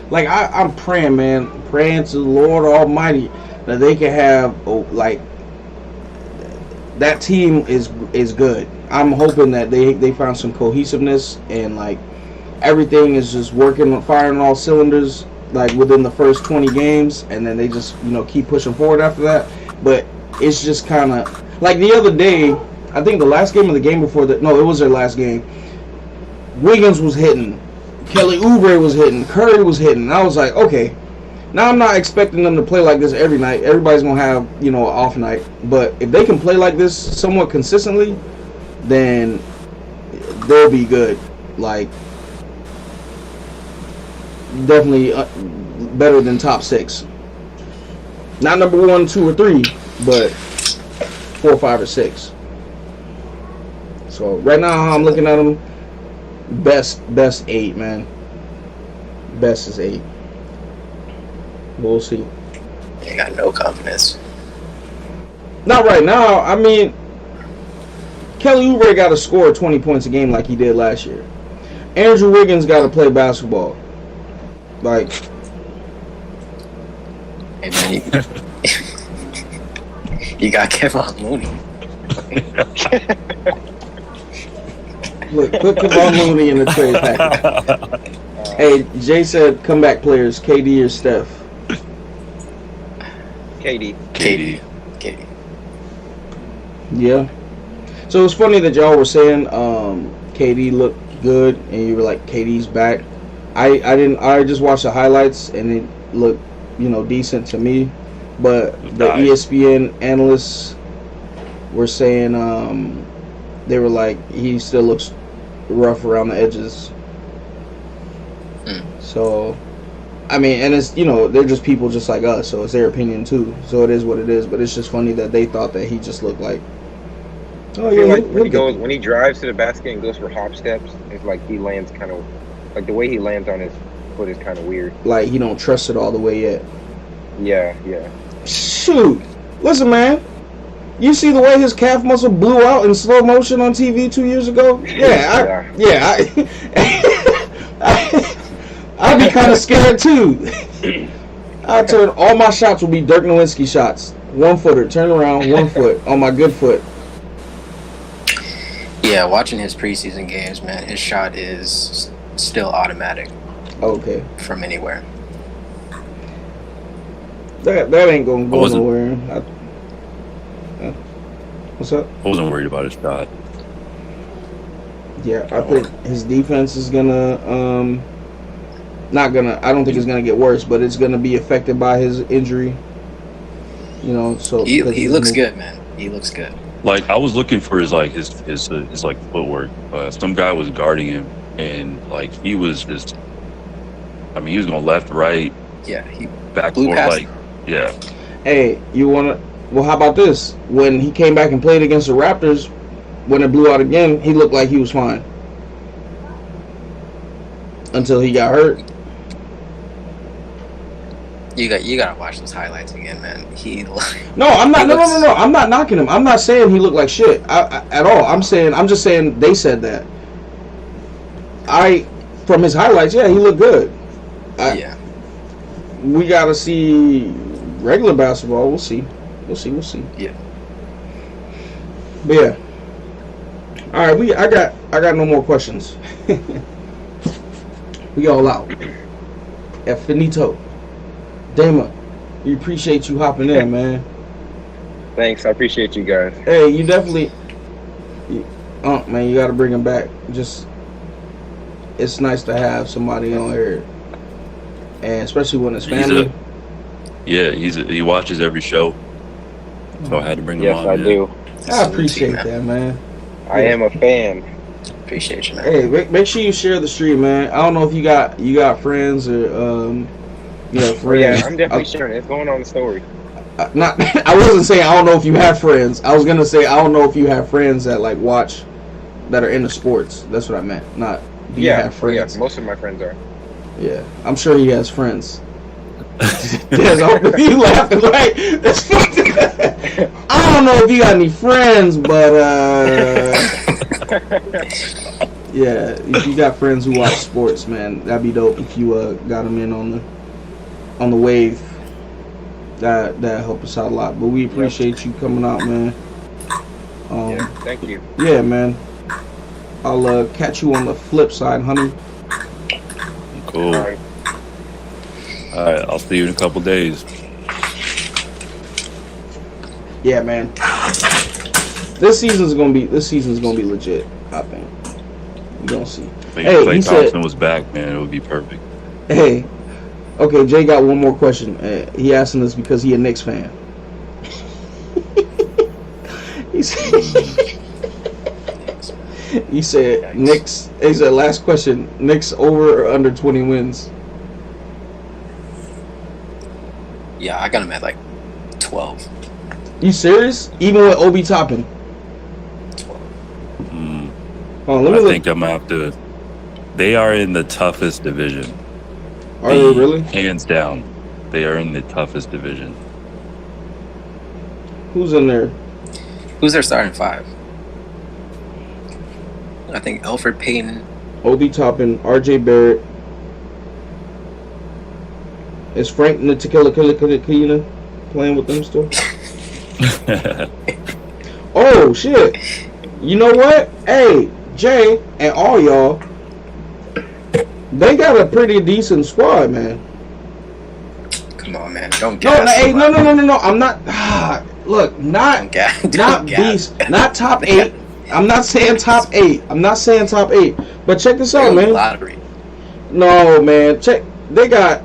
like I'm praying, man, praying to the Lord Almighty that they can have like that team is good. I'm hoping that they found some cohesiveness and like everything is just working, firing all cylinders like within the first 20 games, and then they just keep pushing forward after that. But it's just kind of like the other day. I think the last game of the game before that. No, it was their last game. Wiggins was hitting, Kelly Oubre was hitting, Curry was hitting. And I was like, okay, now I'm not expecting them to play like this every night. Everybody's gonna have an off night, but if they can play like this somewhat consistently, then they'll be good. Like definitely better than top 6. Not number 1, 2, or 3, but 4, 5, or 6. So right now, how I'm looking at them, best 8, man. Best is 8. We'll see. They got no confidence. Not right now. I mean, Kelly Oubre got to score 20 points a game like he did last year. Andrew Wiggins got to play basketball. Like, Hey man, you got Kevon Looney. look, put Kevon Looney in the trade package. Hey, Jay said comeback players, KD or Steph. KD. KD. Yeah. So it's funny that y'all were saying KD looked good, and you were like, KD's back. I didn't. I just watched the highlights, and it looked, decent to me. But the ESPN analysts were saying they were like, he still looks rough around the edges. So, I mean, and it's they're just people just like us, so it's their opinion too. So it is what it is. But it's just funny that they thought that he just looked like. Oh I feel yeah, like when he drives to the basket and goes for hop steps, it's like he lands kind of like the way he lands on his foot is kind of weird. like he don't trust it all the way yet. Yeah. Shoot, listen, man. You see the way his calf muscle blew out in slow motion on TV 2 years ago? Yeah, I'd be kind of scared too. I turn all my shots will be Dirk Nowitzki shots. 1-footer, turn around, 1 foot on my good foot. Yeah, watching his preseason games, man, his shot is still automatic Okay. from anywhere. That ain't gonna go wasn't- nowhere. What's up? I wasn't worried about his shot. Yeah, I think his defense is gonna not gonna. I don't think it's gonna get worse, but it's gonna be affected by his injury. You know, so He looks good, man. He looks good. Like I was looking for his like footwork. Some guy was guarding him, and like he was just. I mean, he was going left, right, Yeah, he back, blew forth, past like yeah. Hey, you wanna? Well, how about this? When he came back and played against the Raptors, when it blew out again, he looked like he was fine until he got hurt. You gotta watch those highlights again, man. No, I'm not. He No, looks- I'm not knocking him. I'm not saying he looked like shit at all. I'm just saying they said that. From his highlights, yeah, he looked good. yeah. We gotta see regular basketball. We'll see. Yeah. But yeah. All right, I got no more questions. We all out. At finito. Dama, we appreciate you hopping in, man. Thanks, I appreciate you guys. Hey, you definitely, man, you got to bring him back. It's nice to have somebody on here, and especially when it's family. He watches every show, so I had to bring him Yes, on. I man. do. I appreciate that, man. I am a fan. Appreciate you, man. Hey, make sure you share the stream, man. I don't know if you got friends or friends. Yeah, I'm definitely sharing it. It's going on the story. Not, I wasn't saying I don't know if you have friends. I was gonna say I don't know if you have friends that like watch, that are into sports. That's what I meant. Not do you have friends? Yeah, most of my friends are. Yeah, I'm sure he has friends. You laughing like that's fucking. I don't know if you got any friends, but yeah, if you got friends who watch sports, man, that'd be dope. If you got them in on the wave, that help us out a lot. But we appreciate you coming out, man. Yeah, thank you. Yeah, man. I'll catch you on the flip side, honey. Cool. All right. All right, I'll see you in a couple days. Yeah, man. This season's gonna be legit. I think. You gonna see. If Hey, Klay he Thompson said- was back, man, it would be perfect. Hey, okay. Jay got one more question. He asking this because he a Knicks fan. He said Knicks. He said last question. Knicks over or under 20 wins. Yeah, I got him at like 12. You serious? Even with Obi Toppin? Oh, let me I look. think I'm gonna have to. They are in the toughest division. Are they really? Hands down, they are in the toughest division. Who's in there? Who's their starting five? I think Alfred Payton. Obi Toppin, R.J. Barrett. Is Frank Ntilikina playing with them still? Oh shit! You know what? Hey, Jay and all y'all, they got a pretty decent squad, man. Come on, man. Don't No, gas hey, him no. up. I'm not. Look, not Don't gas. beast, not top 8. I'm not saying top 8. But check this out, man. Lottery. No, man. Check. They got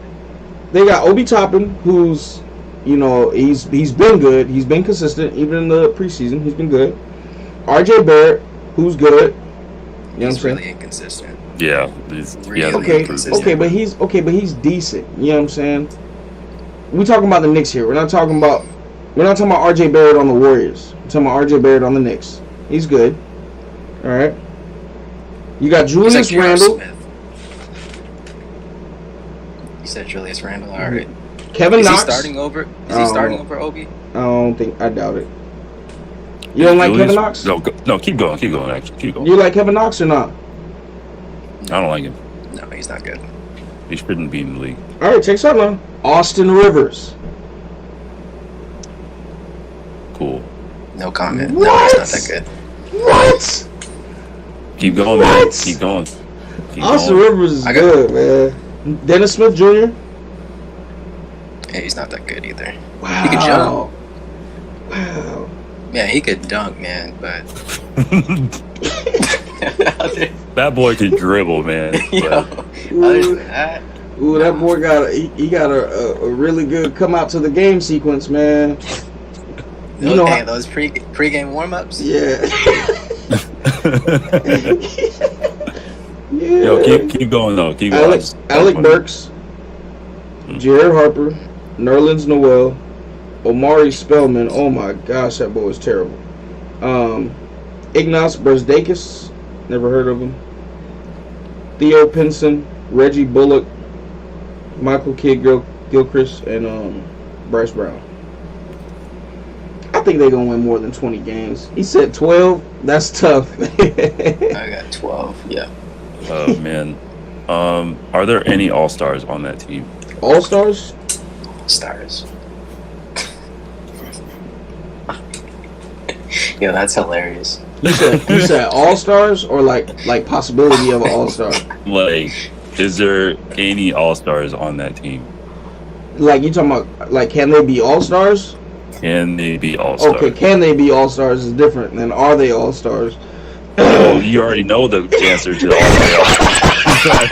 Obi Toppin, who's, he's been good. He's been consistent even in the preseason. He's been good. R.J. Barrett, who's good. You know what I'm He's saying? really inconsistent. Yeah, Really Okay, inconsistent. but he's decent. You know what I'm saying? We talking about the Knicks here. We're not talking about R.J. Barrett on the Warriors. We're talking about R.J. Barrett on the Knicks. He's good. All right. You got He's Julius like J.R. Randle, Smith. You said Julius Randle. All right. Kevin Is he Knox. starting over? Is I he don't starting know. over Obi? I doubt it. You don't like Kevin Knox? No, no, keep going. Actually, keep going. You like Kevin Knox or not? I don't like him. No, he's not good. He shouldn't be in the league. All right, check this out now. Austin Rivers. Cool. No comment. No, What? he's not that good. What? Keep going, What? man. Keep going. Keep Austin going. Rivers is good, man. Dennis Smith Jr. Hey, he's not that good either. Wow. He could jump. Wow. Yeah, he could dunk, man, but That boy can dribble, man. yo, other than that, Ooh, that boy got he got a really good come out to the game sequence, man. You know, those pre-game warm-ups. yeah. Yeah. Yo, keep going though. Keep going. Alec Burks, Jared Harper, Nerlens Noel, Omari Spellman. Oh my gosh, that boy was terrible. Ignas Brzezikis, never heard of him. Theo Pinson, Reggie Bullock, Michael Kidd-Gilchrist, and Bryce Brown. I think they're gonna win more than 20 games. He said 12. That's tough. I got 12. Yeah. Oh man. Are there any All-Stars on that team? All-Stars? Stars. Yo, that's hilarious. You said All-Stars or like possibility of an All-Star? Like, is there any All-Stars on that team? Like you talking about like can they be All-Stars? Can they be All-Stars? Okay, can they be All-Stars is different than are they All-Stars? Oh, you already know the answer to All-Stars.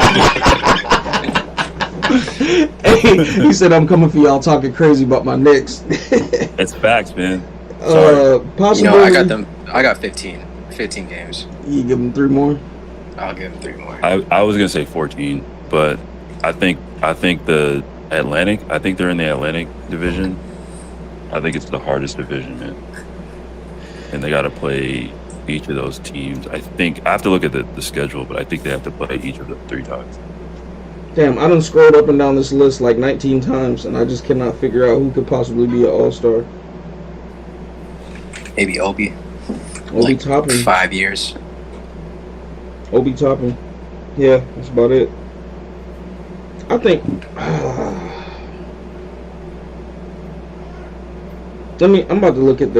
Hey, he said I'm coming for y'all talking crazy about my Knicks. It's facts, man. Sorry. Possibility. You know, I got them. I got 15 games. You give them 3 more. I'll give them 3 more. I was gonna say 14, but I think the Atlantic. I think they're in the Atlantic division. I think it's the hardest division, man. And they got to play each of those teams. I think I have to look at the schedule, but I think they have to play each of them 3 times. Damn, I done scrolled up and down this list like 19 times, and I just cannot figure out who could possibly be an All-Star. Maybe Obi. Obi Toppin. 5 years. Obi Toppin. Yeah, that's about it. I think. I'm about to look at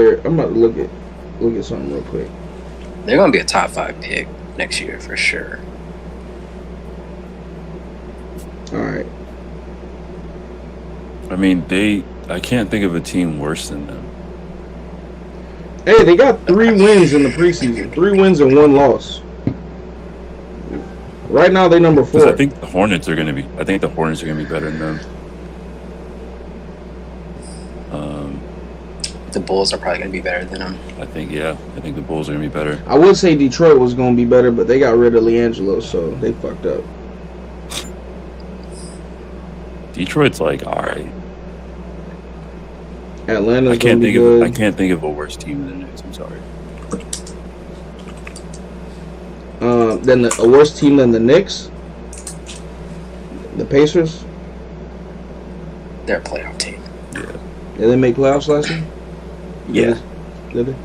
something real quick. They're gonna be a top 5 pick next year for sure. All right. I mean, I can't think of a team worse than them. Hey, they got 3 wins in the preseason. 3 wins and 1 loss. Right now, they're number 4. I think the Hornets are gonna be better than them. The Bulls are probably gonna be better than them. I think the Bulls are gonna be better. I would say Detroit was going to be better, but they got rid of LiAngelo, so they fucked up. Detroit's like all right. Atlanta's going to be good. I can't think of a worse team than the Knicks. I'm sorry. Then a worse team than the Knicks? The Pacers? They're a playoff team. Yeah. Did they make playoffs last year? Yeah. Did they?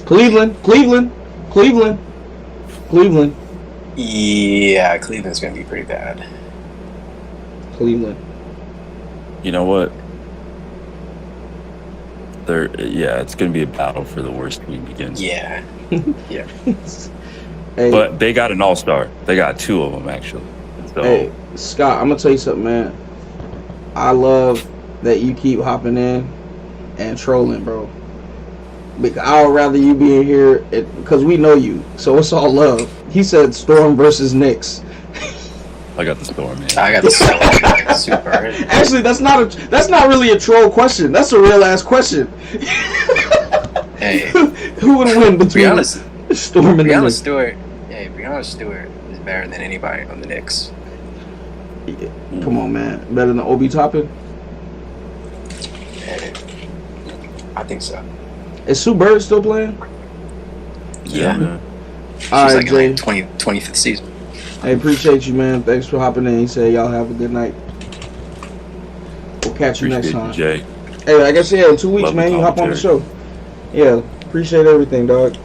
Cleveland. Yeah, Cleveland's gonna be pretty bad. Cleveland. You know what? It's gonna be a battle for the worst team against. Yeah. Yeah. Hey, But they got an all-star. They got 2 of them actually. So hey, Scott, I'm gonna tell you something, man. I love that you keep hopping in and trolling, bro. Because I would rather you be in here because we know you, so it's all love. He said Storm versus Knicks. I got the Storm, man. I got the super. Actually, that's not really a troll question. That's a real ass question. Hey, Who would win between Storm and the Breonna Knicks? Stewart. Hey, Breonna Stewart is better than anybody on the Knicks. Come on, man. Better than Obi Toppin? Hey, I think so. Is Sue Bird still playing? Yeah. Man. She's All right, like Jay. in like 25th season. I appreciate you, man. Thanks for hopping in. He said y'all have a good night. We'll catch you next Appreciate time. you, Jay. Hey, like I said, in 2 weeks, Love the man, you hop on the commentary. show. Yeah, appreciate everything, dog.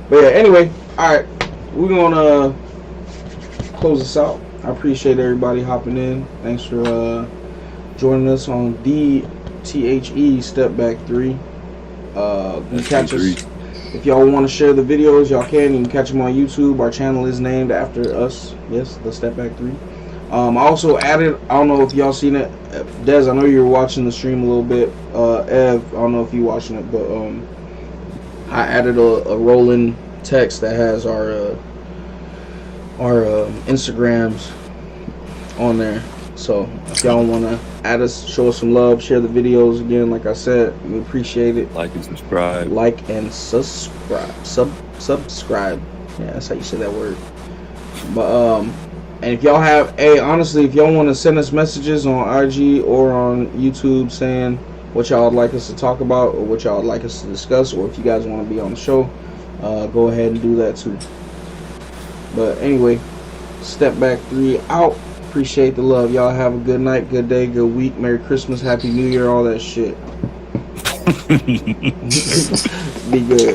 But yeah, anyway, all right, we're gonna close this out. I appreciate everybody hopping in. Thanks for joining us on the THE Step Back 3. You If y'all want to share the videos, y'all can. You can catch them on YouTube. Our channel is named after us. Yes, the Step Back 3. I also added, I don't know if y'all seen it. Des, I know you were watching the stream a little bit. Ev, I don't know if you watching it, but I added a rolling text that has our Instagrams on there. So if y'all want to add us, show us some love, share the videos again, like I said, we appreciate it. Like and subscribe. Like and subscribe. Subscribe. Yeah, that's how you say that word. But and if y'all have, honestly, if y'all want to send us messages on IG or on YouTube saying what y'all would like us to talk about or what y'all would like us to discuss, or if you guys want to be on the show, go ahead and do that too. But anyway, Step Back 3 out. Appreciate the love. Y'all have a good night, good day, good week. Merry Christmas, Happy New Year, all that shit. Be good.